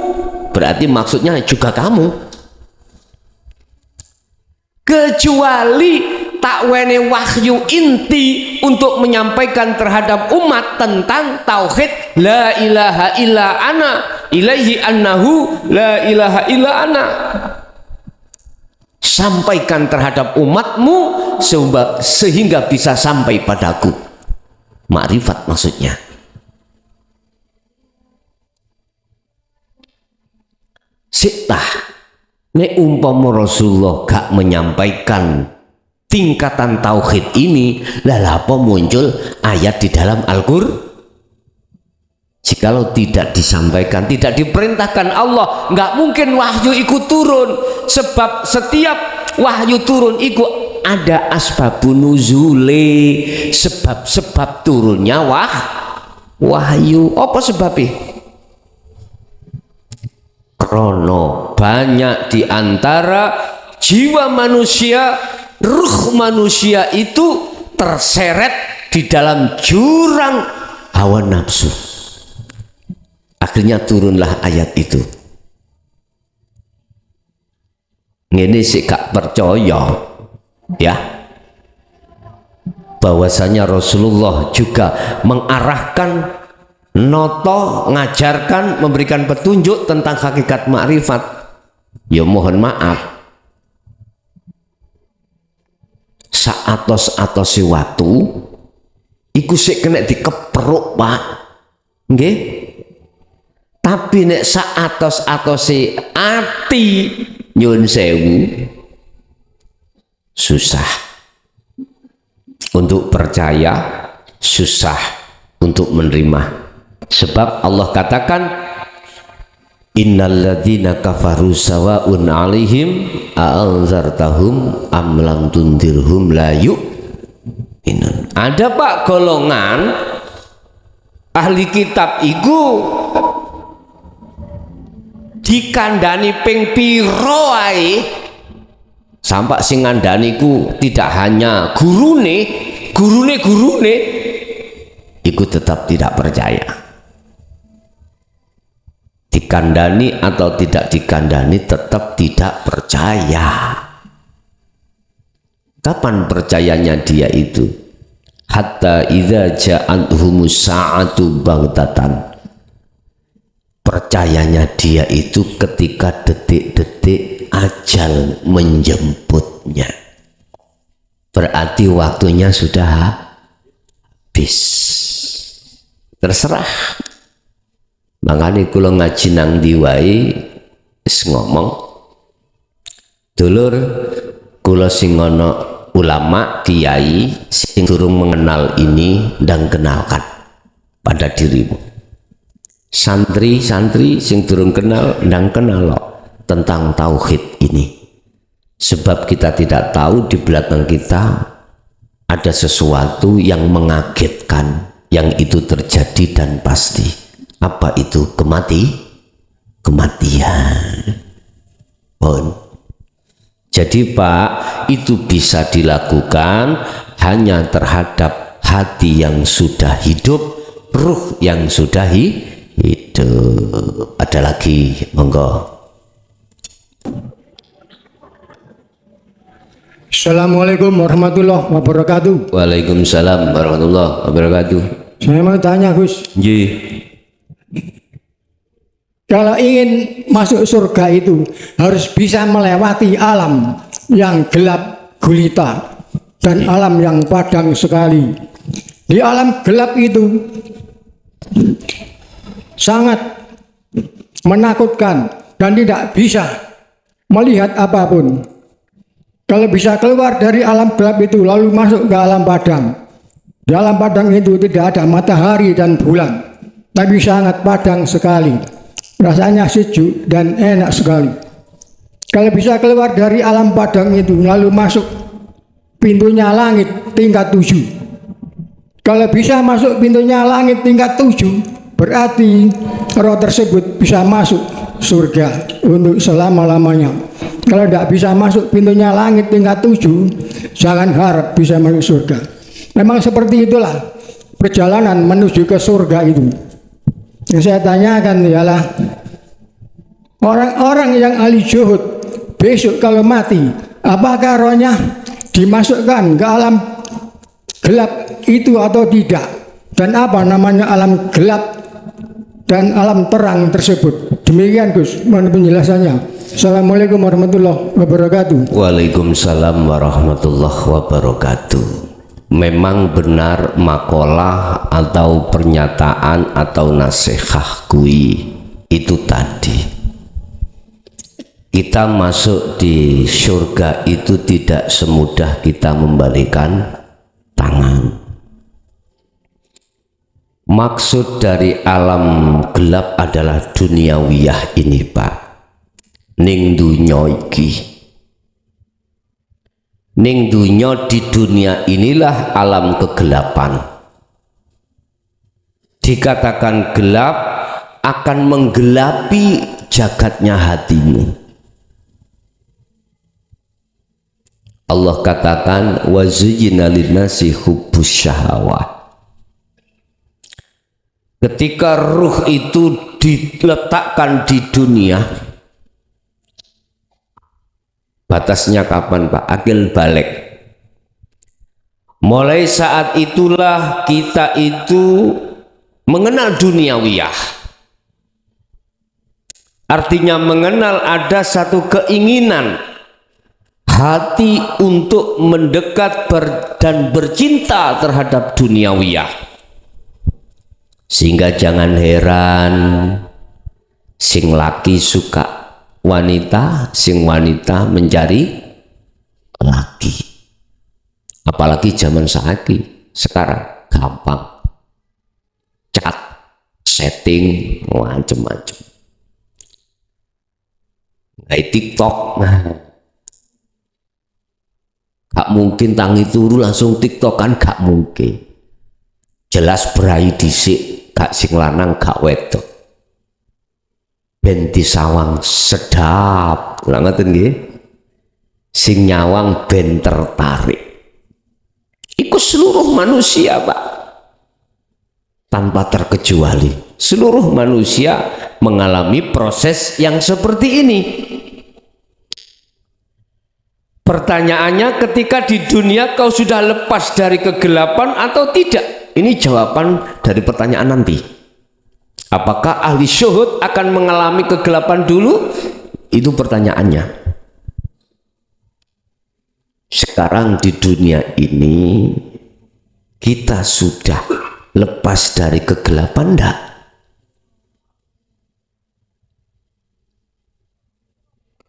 Berarti maksudnya juga kamu. Kecuali tak wene wahyu inti untuk menyampaikan terhadap umat tentang tauhid la ilaha illa ana ilaihi annahu la ilaha illa ana. Sampaikan terhadap umatmu sehingga bisa sampai padaku. Makrifat maksudnya. Sitah nek umpama Rasulullah gak menyampaikan tingkatan tauhid ini, lalu apa muncul ayat di dalam Al-Qur'an? Jikalau tidak disampaikan, tidak diperintahkan Allah, nggak mungkin wahyu ikut turun. Sebab setiap wahyu turun ikut ada asbabun nuzule, sebab-sebab turunnya wahyu. Apa sebabnya? Krono banyak di antara jiwa manusia, ruh manusia itu terseret di dalam jurang hawa nafsu. Akhirnya turunlah ayat itu. Ini sih gak percaya ya, bahwasanya Rasulullah juga mengarahkan, noto, ngajarkan, memberikan petunjuk tentang hakikat makrifat. Ya mohon maaf, saatos-atosi watu iku sik kena dikepruk Pak, nggih. Tapi nek saatos-atosi ati nyun sewu susah untuk percaya, susah untuk menerima. Sebab Allah katakan innalladzina kafaru sawa'un 'alaihim a'anzartahum am lam tundirhum la yu'minun. Ada Pak golongan ahli kitab iku dikandani ping piro ae sampai sing ngandani ku tidak hanya gurune iku tetap tidak percaya. Dikandani atau tidak dikandani tetap tidak percaya. Kapan percayanya dia itu? Hatta idza ja'atuhumus sa'atu baghtatan. Percayanya dia itu ketika detik-detik ajal menjemputnya. Berarti waktunya sudah habis. Terserah. Makanya kula ngaji nang diwai wis ngomong, dulur kula sing ana ulama kiai sing durung mengenal ini dan kenalkan pada dirimu. Santri-santri sing durung kenal dan kenal tentang tauhid ini. Sebab kita tidak tahu di belakang kita ada sesuatu yang mengagetkan, yang itu terjadi dan pasti. Apa itu? Kematian. Jadi Pak, itu bisa dilakukan hanya terhadap hati yang sudah hidup, ruh yang sudah hidup. Ada lagi, monggo. Assalamualaikum warahmatullahi wabarakatuh. Waalaikumsalam warahmatullahi wabarakatuh. Saya mau tanya Gus, kalau ingin masuk surga itu harus bisa melewati alam yang gelap gulita dan alam yang padang sekali. Di alam gelap itu sangat menakutkan dan tidak bisa melihat apapun. Kalau bisa keluar dari alam gelap itu lalu masuk ke alam padang. Di alam padang itu tidak ada matahari dan bulan, tapi sangat padang sekali. Rasanya sejuk dan enak sekali. Kalau bisa keluar dari alam padang itu lalu masuk pintunya langit tingkat 7. Kalau bisa masuk pintunya langit tingkat 7, berarti roh tersebut bisa masuk surga untuk selama-lamanya. Kalau tidak bisa masuk pintunya langit tingkat 7, jangan harap bisa masuk surga. Memang seperti itulah perjalanan menuju ke surga itu. Yang saya tanyakan ialah orang-orang yang ahli zuhud besok kalau mati, apakah rohnya dimasukkan ke alam gelap itu atau tidak? Dan apa namanya alam gelap dan alam terang tersebut? Demikian Gus, mohon penjelasannya. Assalamualaikum warahmatullahi wabarakatuh. Waalaikumsalam warahmatullahi wabarakatuh. Memang benar makalah atau pernyataan atau nasihat kui itu tadi. Kita masuk di surga itu tidak semudah kita membalikan tangan. Maksud dari alam gelap adalah duniawiyah ini Pak. Ning dunya iki. Ning dunya, di dunia inilah alam kegelapan. Dikatakan gelap akan menggelapi jagatnya hatimu. Allah katakan wa zuyyina linnasi hubbus syahawat. Ketika ruh itu diletakkan di dunia, batasnya kapan Pak? Akil balik. Mulai saat itulah kita itu mengenal duniawiyah. Artinya mengenal ada satu keinginan hati untuk mendekat dan bercinta terhadap duniawiyah. Sehingga jangan heran sing laki suka wanita, sing wanita mencari laki. Apalagi zaman sekarang gampang chat, setting, macam-macam. Kayak TikTok, gak mungkin tangi turu langsung TikTok kan, gak mungkin. Jelas berai dhisik, gak sing lanang gak wedok. Ben disawang sedap, lha ngoten nggih. Sing nyawang ben tertarik. Iku seluruh manusia, Pak. Tanpa terkecuali. Seluruh manusia mengalami proses yang seperti ini. Pertanyaannya, ketika di dunia kau sudah lepas dari kegelapan atau tidak? Ini jawaban dari pertanyaan nanti. Apakah ahli syuhud akan mengalami kegelapan dulu? Itu pertanyaannya. Sekarang di dunia ini kita sudah lepas dari kegelapan enggak?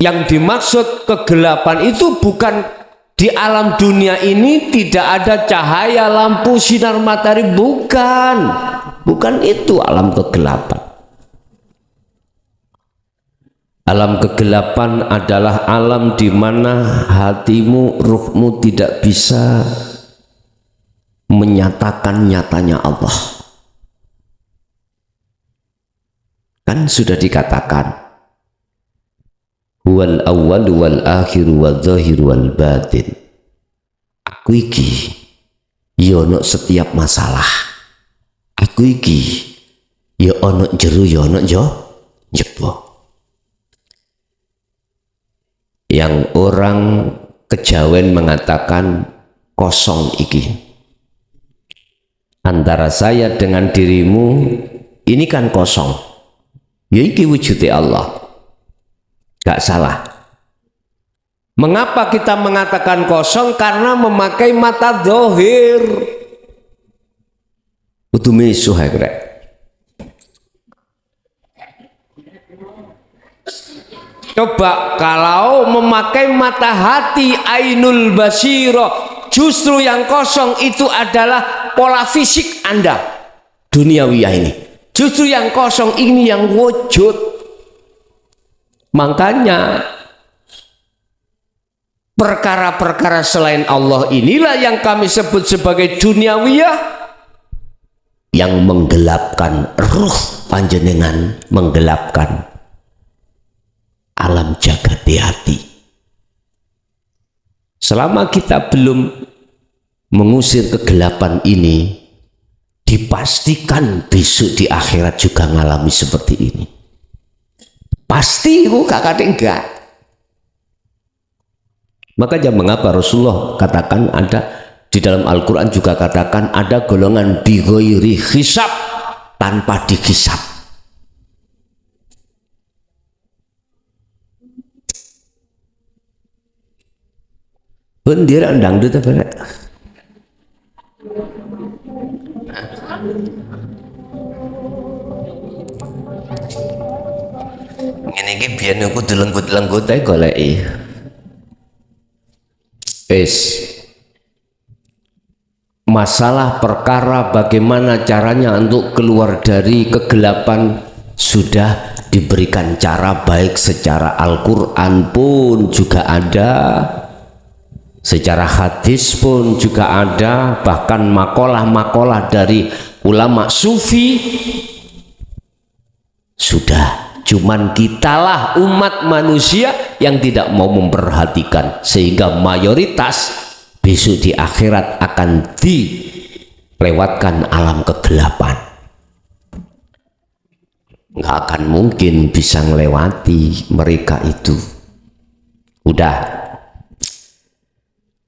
Yang dimaksud kegelapan itu bukan di alam dunia ini tidak ada cahaya lampu sinar matahari, bukan itu alam kegelapan. Alam kegelapan adalah alam di mana hatimu, ruhmu tidak bisa menyatakan nyatanya Allah. Kan sudah dikatakan wal awwal wal akhir wal zahir wal batin. Aku iki ya ono setiap masalah. Aku iki ya ono jero ya ono jebo. Yang orang kejawen mengatakan kosong iki. Antara saya dengan dirimu ini kan kosong. Ya iki wujudnya Allah. Gak salah. Mengapa kita mengatakan kosong? Karena memakai mata zahir. Utumi suhagrek. Coba kalau memakai mata hati ainul basiro, justru yang kosong itu adalah pola fisik Anda duniawiyah ini. Justru yang kosong ini yang wujud. Makanya perkara-perkara selain Allah inilah yang kami sebut sebagai duniawiyah, yang menggelapkan ruh panjenengan, menggelapkan alam jagat di hati. Selama kita belum mengusir kegelapan ini, dipastikan besok di akhirat juga mengalami seperti ini. Pasti itu kakak enggak. Makanya mengapa Rasulullah katakan ada di dalam Al-Quran juga katakan ada golongan bighairi hisab, tanpa dihisab. Pun dia ndang itu apa? Ini biar aku delenggut-lenggut aja goleki. Masalah perkara bagaimana caranya untuk keluar dari kegelapan sudah diberikan cara, baik secara Al-Quran pun juga ada, secara hadis pun juga ada, bahkan makalah-makalah dari ulama sufi sudah. Cuman kitalah umat manusia yang tidak mau memperhatikan, sehingga mayoritas besok di akhirat akan dilewatkan alam kegelapan. Nggak akan mungkin bisa melewati mereka itu. Udah,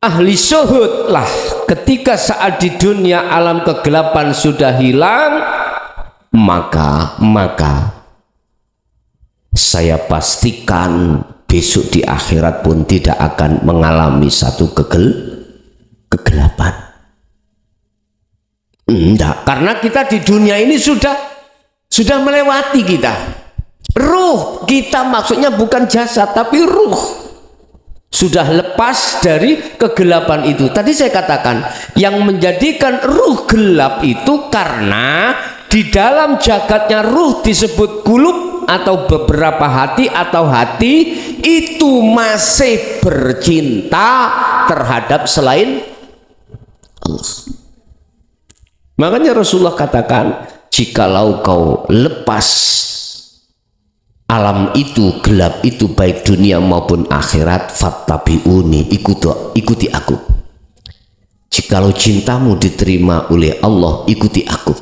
ahli syuhud lah ketika saat di dunia alam kegelapan sudah hilang, maka saya pastikan besok di akhirat pun tidak akan mengalami satu kegelapan. Enggak, karena kita di dunia ini sudah melewati kita. Ruh kita, maksudnya bukan jasad tapi ruh, sudah lepas dari kegelapan itu. Tadi saya katakan yang menjadikan ruh gelap itu karena di dalam jagatnya ruh disebut kulub atau beberapa hati atau hati itu masih bercinta terhadap selain Allah. Makanya Rasulullah katakan, jikalau kau lepas alam itu, gelap itu, baik dunia maupun akhirat, fattabi'uni, ikuti aku. Jikalau cintamu diterima oleh Allah, ikuti aku.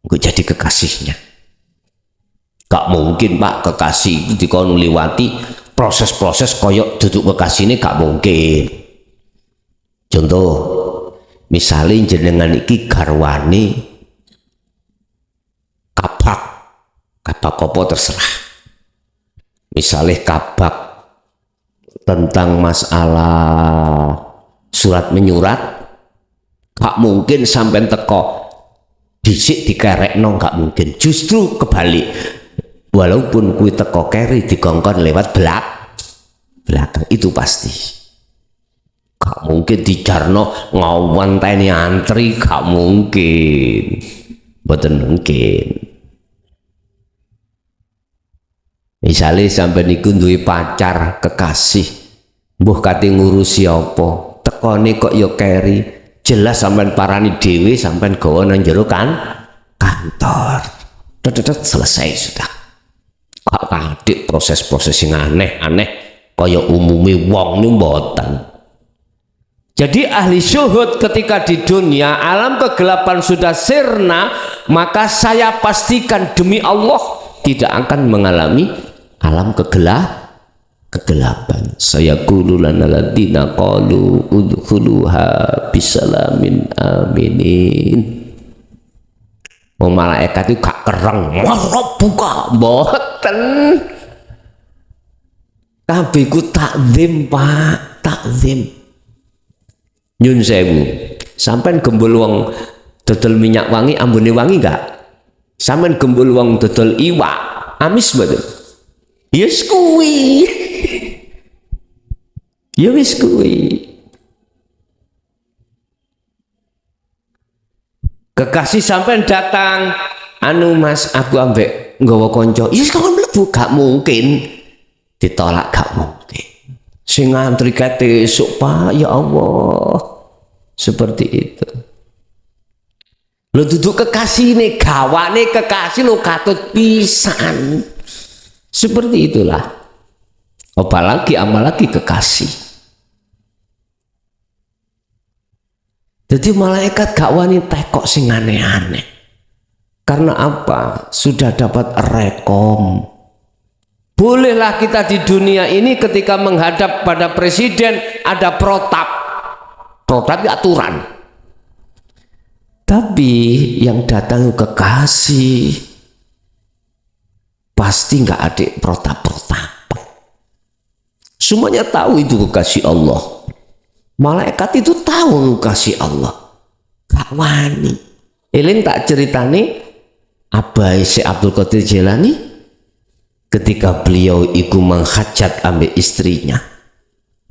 Gue jadi kekasihnya. Gak mungkin Pak kekasih itu dikon liwati proses-proses koyok duduk kekasih ini, gak mungkin. Contoh, misalnya jenengan iki garwane kabak apa terserah, misalnya kabak tentang masalah surat menyurat, gak mungkin sampai teko disik dikerekno, gak mungkin. Justru kebalik, walaupun kui teko keri dikongkon lewat belakang, itu pasti gak mungkin dijarno ngawanteni antri, gak mungkin, boten mungkin. Misalnya sampai niku duwe pacar kekasih, mbuh kate ngurusi apa, tekone kok ya keri, jelas sampean parani dhewe, sampean gawa nang jero kantor. Tetet selesai sudah. Kok kadek proses-proses sing aneh-aneh kaya umume wong niku mboten. Jadi ahli syuhud ketika di dunia alam kegelapan sudah sirna, maka saya pastikan demi Allah tidak akan mengalami alam kegelapan. Saya qulu lana ladina qalu udkhuluha bisalamin aminin. Malaikat itu gak kereng buka mboten, tapi ku takzim Pak, takzim. Nyun sewu, sampean gembul wong dodol minyak wangi ambune wangi gak? Sampean gembul wong dodol iwak amis mboten? Yes kuwi. Ya wis kuwi. Kekasih sampean datang, anu Mas, aku ambek nggawa kanca. Yes kok mlebu, gak mungkin. Ditolak gak mungkin. Sing ngantri kate esuk Pak, ya Allah. Seperti itu. Lo duduk kekasih nih, gawane kekasih lo katut pisan. Seperti itulah. Apalagi kekasih. Jadi malaikat gak wani tekok sing aneh-aneh. Karena apa? Sudah dapat rekom. Bolehlah kita di dunia ini ketika menghadap pada presiden ada protap itu aturan. Tapi yang datang kekasih pasti nggak ada protap. Semuanya tahu itu kekasih Allah. Malaikat itu tahu kekasih Allah. Gak wani. Eling tak ceritane Abai Syekh Abdul Qadir Jailani ketika beliau iku menghajat ambek istrinya.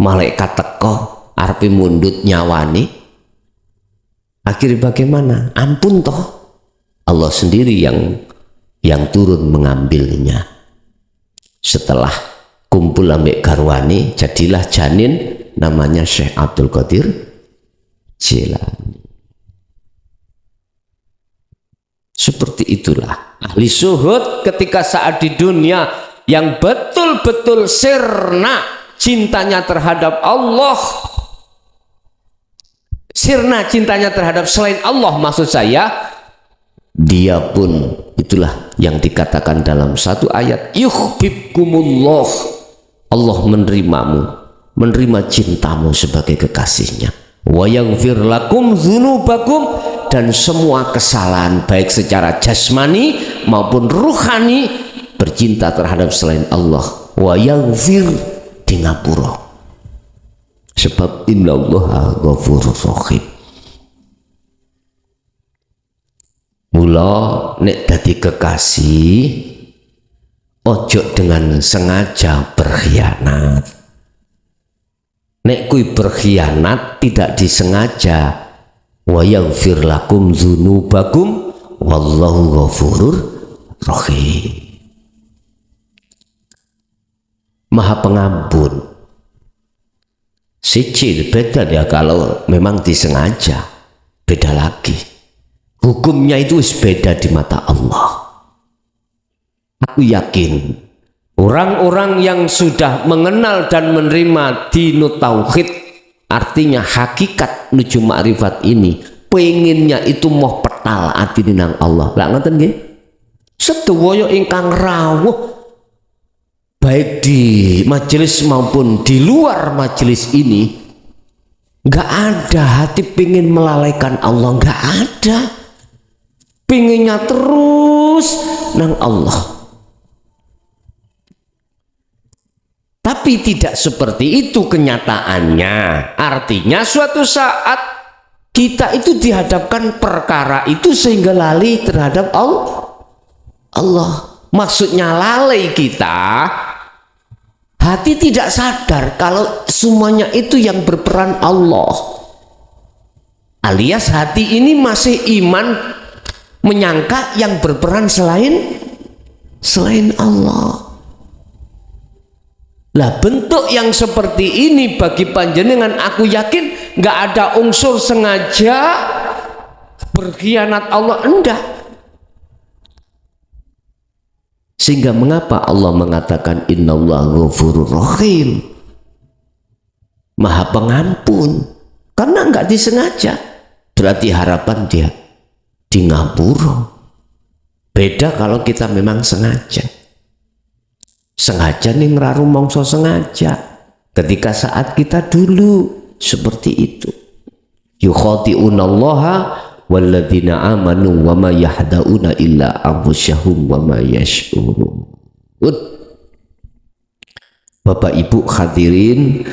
Malaikat teko arepe mundut nyawani. Akhirnya bagaimana? Ampun toh. Allah sendiri yang turun mengambilnya. Setelah kumpul ambek garwani, jadilah janin namanya Syekh Abdul Qadir Jailani. Seperti itulah ahli syuhud ketika saat di dunia yang betul-betul sirna cintanya terhadap Allah, sirna cintanya terhadap selain Allah, maksud saya, dia pun itulah yang dikatakan dalam satu ayat, yuhibbukumullah, Allah menerimamu, menerima cintamu sebagai kekasihnya, wa yaghfir lakum dzunubakum, dan semua kesalahan baik secara jasmani maupun ruhani bercinta terhadap selain Allah, wa yaghfir, di ngapura, sebab innallaha ghafurur rahim. Mula nek dadi kekasih ojo dengan sengaja berkhianat. Nek kui berkhianat tidak disengaja, wa yaghfir lakum dzunubakum wallahu ghafurur rahim. Maha pengampun. Siji beda dia kalau memang disengaja, beda lagi. Hukumnya itu beda di mata Allah. Aku yakin orang-orang yang sudah mengenal dan menerima dinut tauhid, artinya hakikat nuju ma'rifat ini, pengennya itu mau petal atine nang Allah. Lah ngoten nggih. Sedaya ingkang rawuh baik di majelis maupun di luar majelis ini, nggak ada hati pengen melalaikan Allah, nggak ada. Pengennya terus nang Allah. Tapi tidak seperti itu kenyataannya. Artinya suatu saat kita itu dihadapkan perkara itu sehingga lalai terhadap Allah. Maksudnya lalai kita, hati tidak sadar kalau semuanya itu yang berperan Allah. Alias hati ini masih iman menyangka yang berperan selain Allah. Lah bentuk yang seperti ini bagi panjenengan aku yakin nggak ada unsur sengaja berkhianat Allah, enggak. Sehingga mengapa Allah mengatakan innallaha ghafurur rahim, Maha Pengampun, karena enggak disengaja. Berarti harapan dia di ngapura. Beda kalau kita memang sengaja. Sengaja nih ngeraru mongso sengaja. Ketika saat kita dulu seperti itu. Yukhati'unallaha walladzina amanu wa ma yahda'una illa anfusahum wa ma yash'urun. Bapak Ibu hadirin,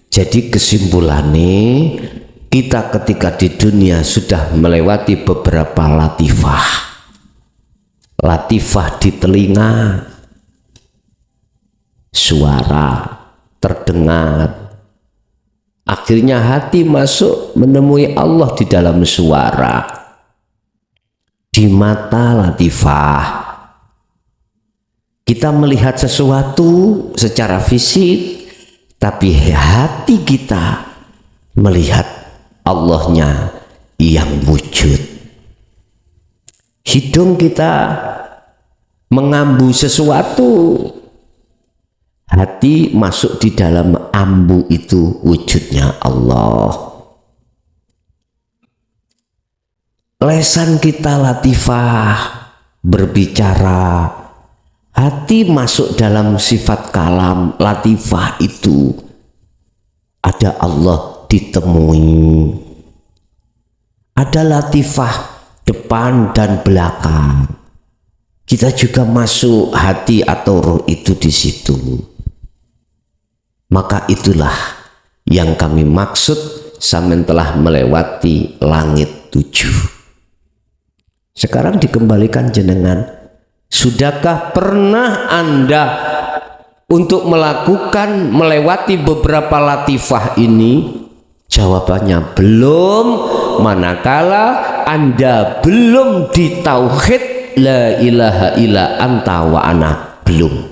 jadi kesimpulannya kita ketika di dunia sudah melewati beberapa latifah. Latifah di telinga, suara terdengar. Akhirnya hati masuk menemui Allah di dalam suara. Di mata latifah, kita melihat sesuatu secara fisik, tapi hati kita melihat Allahnya yang wujud. Hidung kita mengambu sesuatu, hati masuk di dalam ambu itu wujudnya Allah. Lesan kita latifah, berbicara, hati masuk dalam sifat kalam latifah itu. Ada Allah ditemui. Ada latifah depan dan belakang. Kita juga masuk hati atau roh itu di situ. Maka itulah yang kami maksud sampai telah melewati langit 7. Sekarang dikembalikan jenengan, sudahkah pernah Anda untuk melakukan melewati beberapa latifah ini? Jawabannya belum, manakala Anda belum ditauhid la ilaha illa anta wa ana, belum.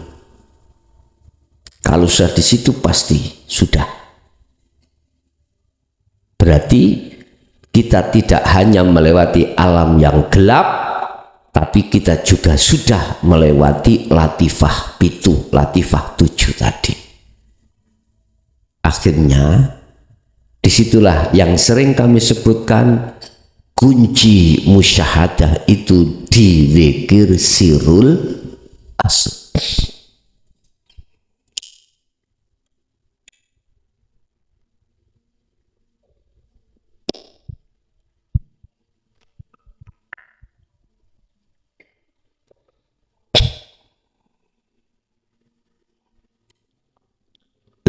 Kalau sudah di situ pasti sudah. Berarti kita tidak hanya melewati alam yang gelap, tapi kita juga sudah melewati latifah 7, latifah 7 tadi. Akhirnya disitulah yang sering kami sebutkan kunci musyahadah itu di zikir sirul asr.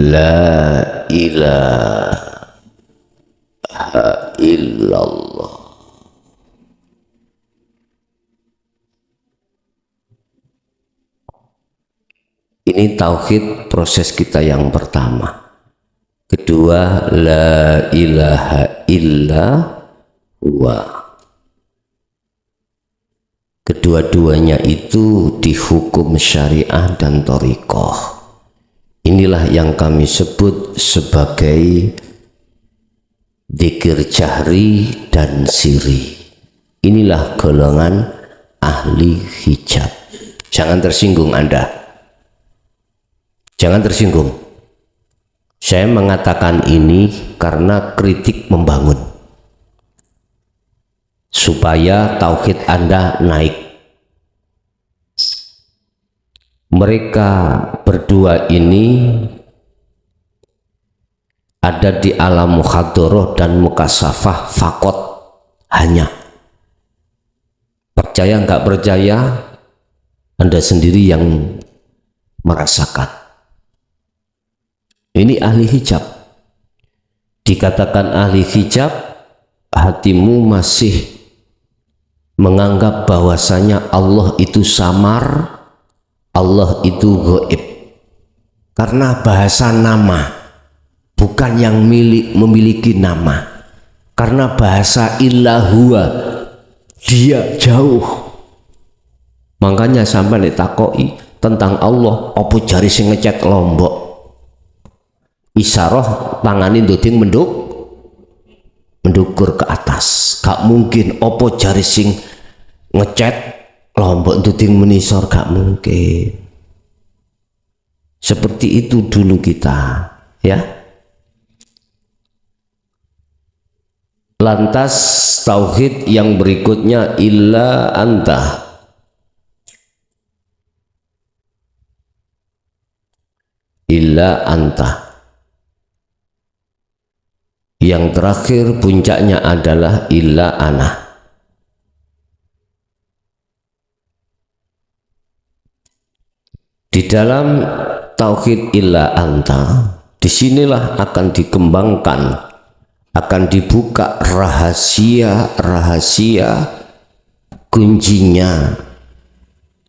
La ilaha illallah. Ini tauhid proses kita yang pertama. Kedua, la ilaha illa huwa. Kedua-duanya itu dihukum syariah dan thariqah. Inilah yang kami sebut sebagai dzikir jahri dan siri. Inilah golongan ahli hijab. Jangan tersinggung Anda. Jangan tersinggung. Saya mengatakan ini karena kritik membangun. Supaya tauhid Anda naik. Mereka berdua ini ada di alam mukhadoroh dan mukasafah fakot hanya. Percaya nggak percaya, Anda sendiri yang merasakan. Ini ahli hijab. Dikatakan ahli hijab, hatimu masih menganggap bahwasanya Allah itu samar, Allah itu gaib, karena bahasa nama, bukan yang memiliki nama. Karena bahasa illahua, dia jauh. Makanya sampai ditakoi tentang Allah, opo jari sing ngecet Lombok, isaroh tanganin duding mendukur ke atas. Gak mungkin opo jari sing ngecet Lombok duding menisor, gak mungkin. Seperti itu dulu kita, ya. Lantas tauhid yang berikutnya illa anta. Illa anta. Yang terakhir puncaknya adalah illa ana. Di dalam tauhid illa anta, disinilah akan dikembangkan, akan dibuka rahasia-rahasia kuncinya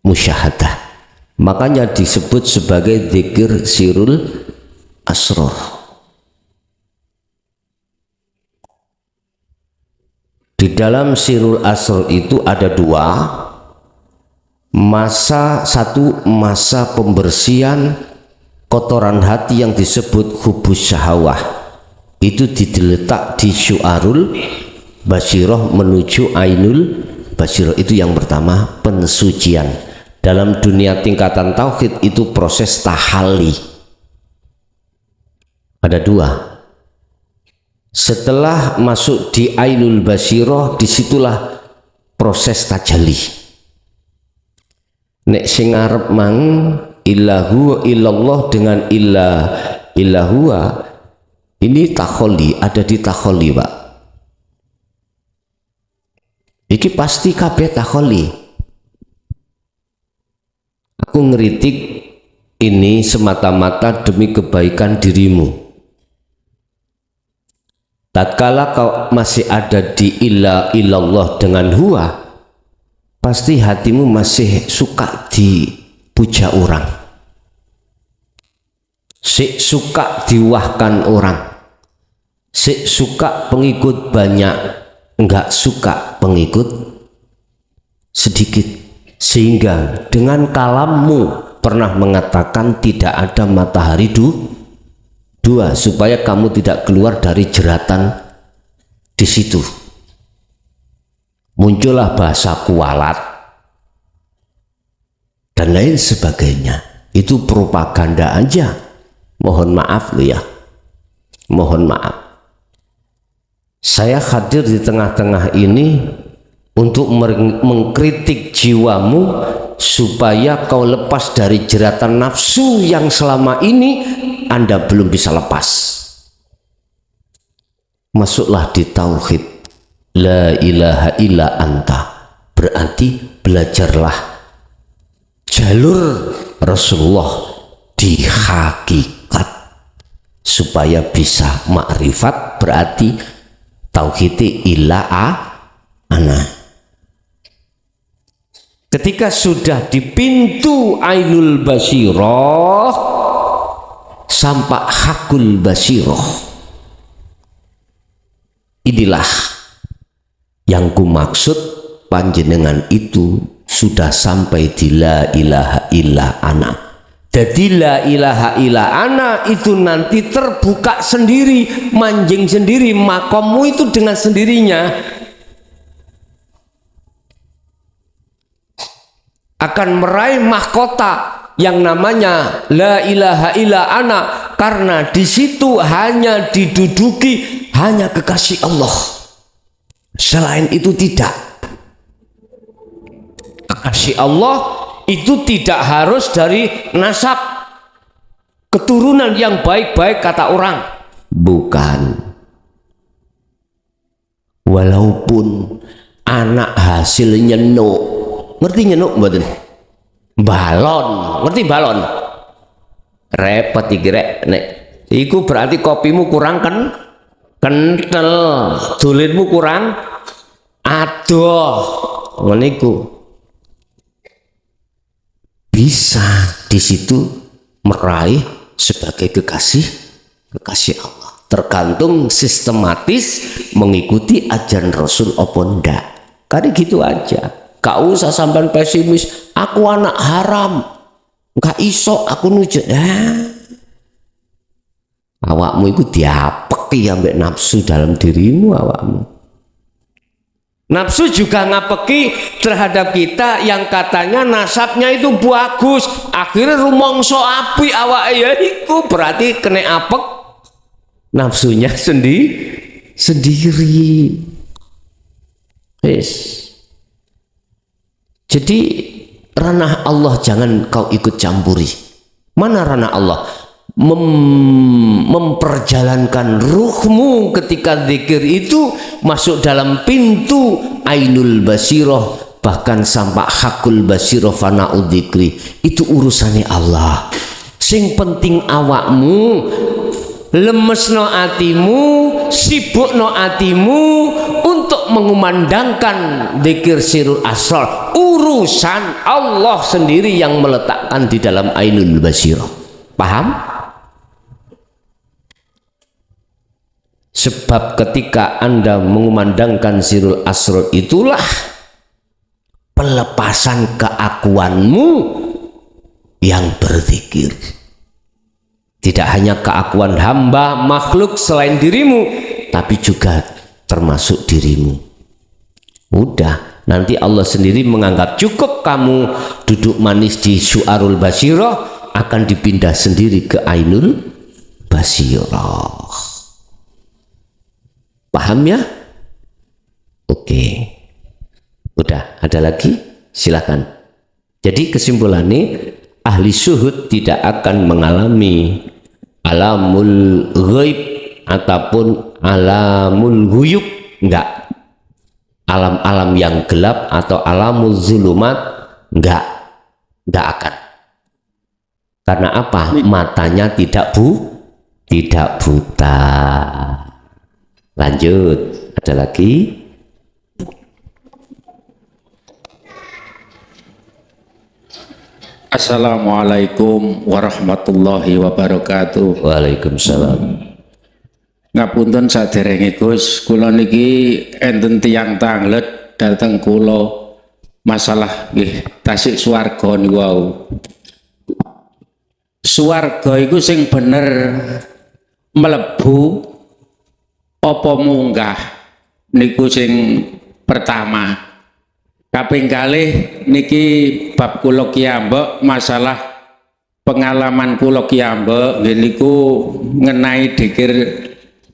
musyahadah. Makanya disebut sebagai dzikir sirul asrar. Di dalam sirul asrar itu ada dua. Satu masa pembersihan kotoran hati yang disebut hubus syahwah, itu diletak di syu'arul basiroh menuju ainul basiroh. Itu yang pertama, pensucian. Dalam dunia tingkatan tauhid itu proses tahalli. Ada dua. Setelah masuk di ainul basiroh, disitulah proses tajalli. Nek sing arep mang illahu illallah dengan illahua, ini takholi, ada di takholi, Pak. Iki pasti kabeh takholi. Aku ngeritik ini semata-mata demi kebaikan dirimu. Tatkala kau masih ada di illallah dengan huwa, pasti hatimu masih suka dipuja orang, suka diwahkan orang, suka pengikut banyak, enggak suka pengikut sedikit. Sehingga dengan kalammu pernah mengatakan tidak ada matahari dua, supaya kamu tidak keluar dari jeratan di situ. Muncullah bahasa kualat, dan lain sebagainya. Itu propaganda aja. Mohon maaf loh ya, mohon maaf. Saya hadir di tengah-tengah ini untuk mengkritik jiwamu supaya kau lepas dari jeratan nafsu yang selama ini Anda belum bisa lepas. Masuklah di tauhid la ilaha illa anta, berarti belajarlah jalur Rasulullah di hakikat supaya bisa makrifat, berarti tauhid illa ana. Ketika sudah di pintu ainul basirah sampai hakul basirah, inilah yang ku maksud panjenengan itu sudah sampai di la ilaha illa ana. Jadi la ilaha illa ana itu nanti terbuka sendiri, manjing sendiri, makommu itu dengan sendirinya akan meraih mahkota yang namanya la ilaha illa ana, karena di situ hanya diduduki hanya kekasih Allah, selain itu tidak. Kekasih Allah itu tidak harus dari nasab keturunan yang baik-baik kata orang, bukan. Walaupun anak hasil nyenuk, ngerti nyenuk mboten? Balon, ngerti balon? Repot iki rek nek iku berarti kopimu kurang kental, dolenmu kurang adoh, ngono iku. Bisa di situ meraih sebagai kekasih Allah, tergantung sistematis mengikuti ajaran Rasul apa ndak. Kali gitu aja, gak usah sampai pesimis, aku anak haram gak iso aku nujut. Awakmu itu diapeki ambek nafsu dalam dirimu. Awakmu nafsu juga ngapeki terhadap kita yang katanya nasabnya itu bagus, akhirnya rumongso api awak ya iku berarti kena apek nafsunya sendiri. Yes. Jadi ranah Allah jangan kau ikut campuri. Mana ranah Allah? Memperjalankan ruhmu ketika zikir itu masuk dalam pintu ainul basirah, bahkan sampai hakul basirah fana'ud dzikri. Itu urusannya Allah. Sing penting awakmu lemesno atimu, sibukno atimu untuk mengumandangkan zikir sirul asrar. Urusan Allah sendiri yang meletakkan di dalam ainul basirah. Paham? Sebab ketika Anda mengumandangkan sirul asrar, itulah pelepasan keakuanmu yang berzikir. Tidak hanya keakuan hamba makhluk selain dirimu, tapi juga termasuk dirimu. Udah, nanti Allah sendiri menganggap cukup kamu duduk manis di syu'arul basirah, akan dipindah sendiri ke ainul basirah. Paham ya? Oke. Udah, ada lagi? Silakan. Jadi kesimpulannya, ahli syuhud tidak akan mengalami alamul ghaib ataupun alamul ghuyub, enggak. Alam-alam yang gelap atau alamul zulumat, enggak akan. Karena apa? Matanya tidak buta. Lanjut, ada lagi? Assalamualaikum warahmatullahi wabarakatuh. Waalaikumsalam. Ngapunten saderenge Gus, kula niki enten tiyang tanglet dateng kula masalah nggih tasik swarga niku wau. Swarga iku sing bener mlebu apa munggah niku sing pertama. Kaping kalih niki bab kula kiyambek masalah pengalaman kula kiyambek nggih niku ngenai dikir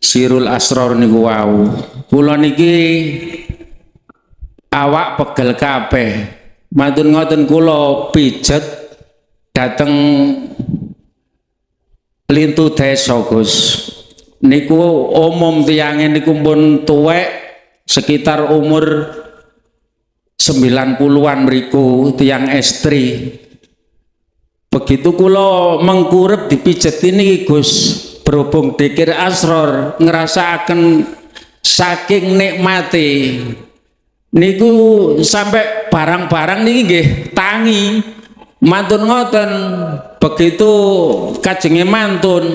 Sirul Asror niku wau. Kula niki awak pegel kabeh. Mantun ngoten kula pijet dateng lintu desa Gus. Niku umum tiyange niku pun tuwek sekitar umur 90-an mriku tiang estri. Begitu kula mengkurep dipijet ini Gus, berhubung dikir asror ngrasakaken saking nikmati niku sampai barang-barang niki nggih tangi. Mantun ngoten, begitu kajenge mantun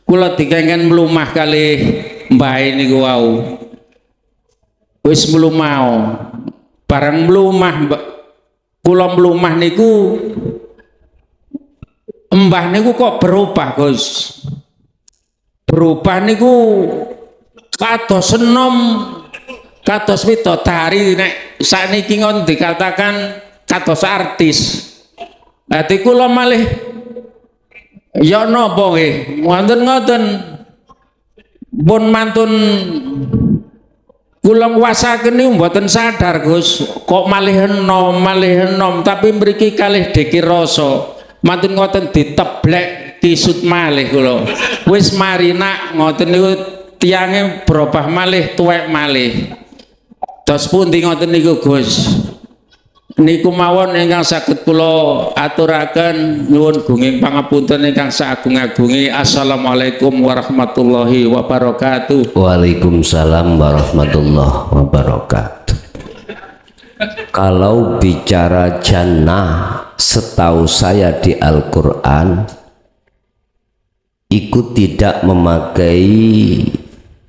kula dikengken mlumah kalih mbahe niku wau. Wis mlumah. Barang mlumah kula mlumah niku mbah niku kok berubah Gus. Berubah niku kados enom kados widodari nek sakniki ngon dikatakan kados artis. Dadi kula malih ya napa nggih wonten ngoten pun mantun kula nguwasaken niku mboten sadar Gus kok malih enom tapi mriki kalih dikir rasa mantun ngoten diteblek kisut malih kula wis mari nak ngoten niku tiyange berubah malih tuwek malih dos pundi ngoten niku Gus niku mawon ingkang saged kula aturaken nyuwun gunging pangapunten ingkang sagung-agungi. Assalamualaikum warahmatullahi wabarakatuh. Waalaikumsalam warahmatullahi wabarakatuh. Kalau bicara jannah, setahu saya di Al-Quran itu tidak memakai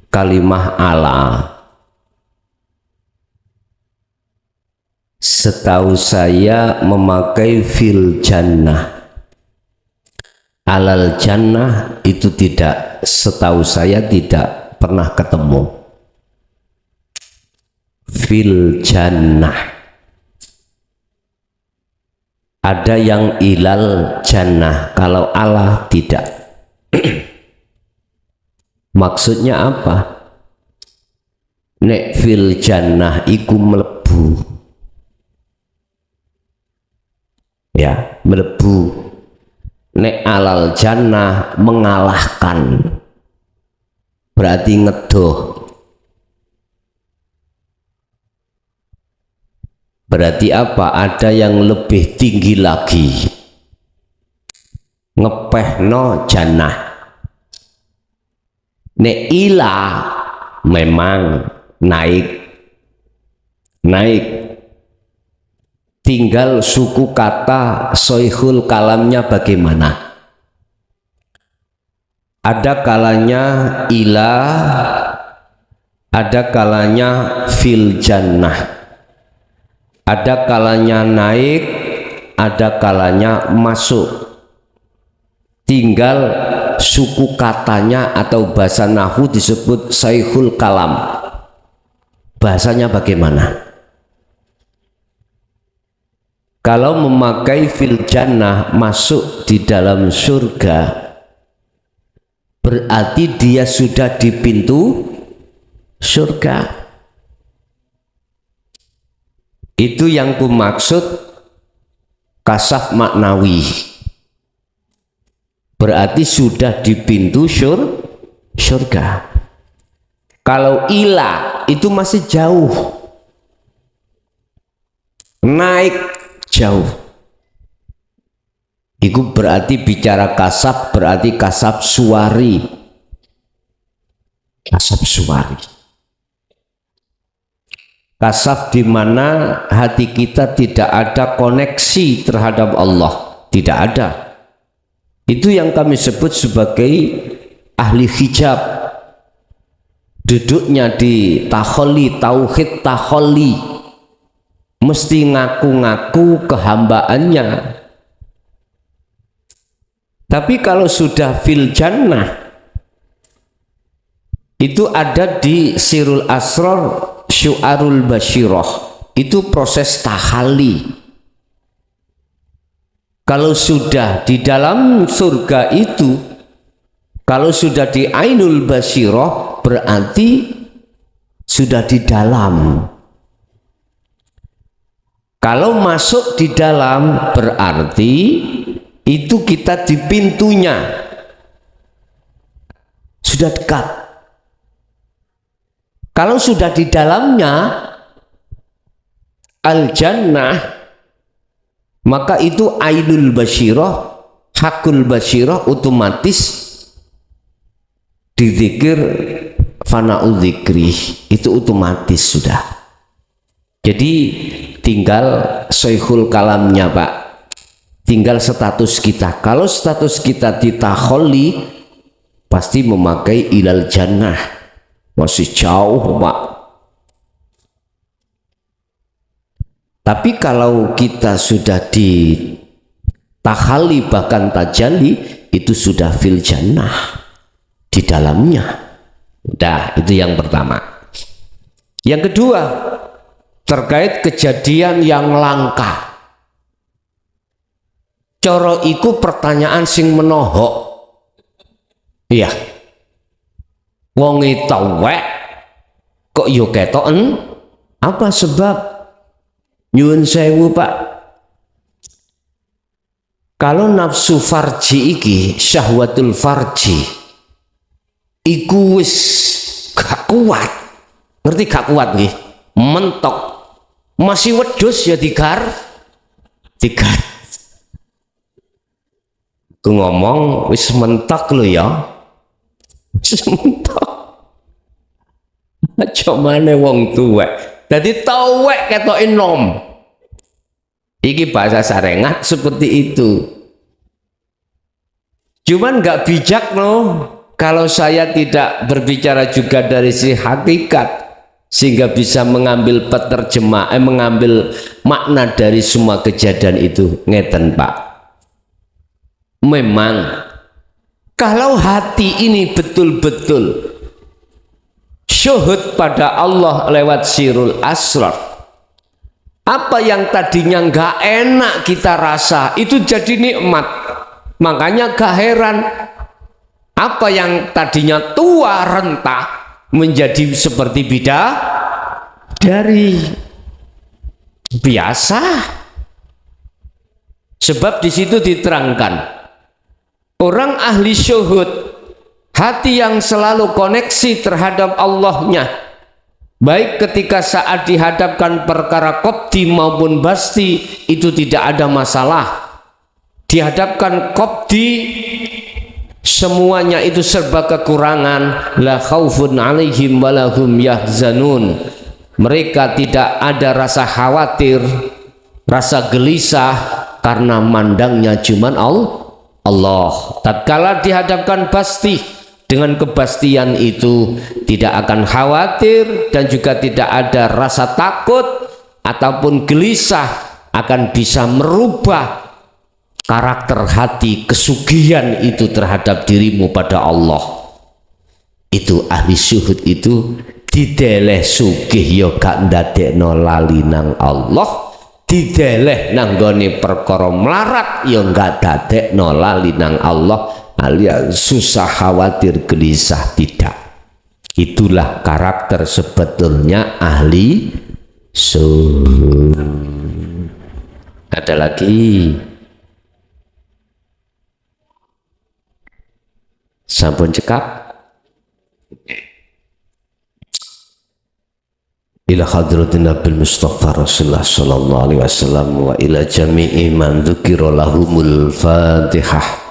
kalimah Allah. Setahu saya memakai fil jannah. Alal jannah itu tidak, setahu saya tidak pernah ketemu. Fil jannah. Ada yang ilal jannah, kalau Allah tidak. Maksudnya apa? Nek fil jannah iku melebu. Ya, melebu. Nek alal jannah mengalahkan, berarti ngedoh. Berarti apa? Ada yang lebih tinggi lagi. Ngepehno jannah. Nek ila memang naik. Tinggal suku kata soihul kalamnya bagaimana. Ada kalanya ila, ada kalanya fil jannah, ada kalanya naik, ada kalanya masuk. Tinggal suku katanya atau bahasa nahwu disebut soihul kalam. Bahasanya bagaimana? Kalau memakai fil jannah masuk di dalam surga, berarti dia sudah di pintu surga. Itu yang ku maksud kasaf maknawi. Berarti sudah di pintu surga. Kalau ila itu masih jauh, naik jauh. Itu berarti bicara kasab, berarti kasab suwari. Kasab suwari. Kasab di mana hati kita tidak ada koneksi terhadap Allah, tidak ada. Itu yang kami sebut sebagai ahli hijab. Duduknya di taholli, tauhid taholli. Mesti ngaku-ngaku kehambaannya. Tapi kalau sudah fil jannah, itu ada di Sirul Asrar Syu'arul Basyirah. itu proses tahalli. Kalau sudah di dalam surga itu, kalau sudah di ainul basyirah, berarti sudah di dalam. Kalau masuk di dalam, berarti itu kita di pintunya, sudah dekat. Kalau sudah di dalamnya al-jannah, maka itu ainul basyirah, hakul basyirah, otomatis dizikir fana'u dzikri, itu otomatis sudah. Jadi tinggal syaihul kalamnya Pak, tinggal status kita. Kalau status kita ditakholli, pasti memakai ilal jannah, masih jauh Pak. Tapi kalau kita sudah di tahalli bahkan tajalli, itu sudah fil jannah, di dalamnya. Udah, itu yang pertama. Yang kedua, terkait kejadian yang langka. Coro iku pertanyaan sing menohok. Iya. Wong tawek kok yo ketoken? Apa sebab? Nyuwun sewu Pak. Kalau nafsu farji iki, syahwatul farji, iku wis gak kuat. Ngerti gak kuat nggih? Mentok. Masih wedhus ya digar. Ku ngomong wis mentok lho ya. Wis mentok. Aja maneh wong tuwek. Jadi tawek ketoke nom. Iki bahasa sarengat seperti itu. Cuman nggak bijak loh kalau saya tidak berbicara juga dari si hakikat, sehingga bisa mengambil mengambil makna dari semua kejadian itu. Ngeten Pak. Memang kalau hati ini betul-betul syuhud pada Allah lewat sirul asrar, apa yang tadinya nggak enak kita rasa itu jadi nikmat. Makanya gak heran apa yang tadinya tua renta menjadi seperti dari biasa. Sebab di situ diterangkan orang ahli syuhud, hati yang selalu koneksi terhadap Allahnya, baik ketika saat dihadapkan perkara qobdi maupun basti, itu tidak ada masalah. Dihadapkan qobdi, semuanya itu serba kekurangan. La khaufun alaihim walahum yahzanun. Mereka tidak ada rasa khawatir, rasa gelisah, karena mandangnya cuman Allah. Tatkala dihadapkan pasti, dengan kepastian itu tidak akan khawatir dan juga tidak ada rasa takut ataupun gelisah, akan bisa merubah karakter hati, kesugihan itu terhadap dirimu pada Allah. Itu ahli syuhud itu dideleh sugih ya gak ndadekno lali nang Allah, dideleh nang gone perkara melarat ya gak dadekno lali nang Allah, alias susah, khawatir, gelisah, tidak. Itulah karakter sebetulnya ahli syuhud. Ada lagi? Sampun cekap. Ila hadratin Nabil Mustafa Rasulullah sallallahu alaihi wasallam wa ila jami'i man dzukira lahumul Fatihah.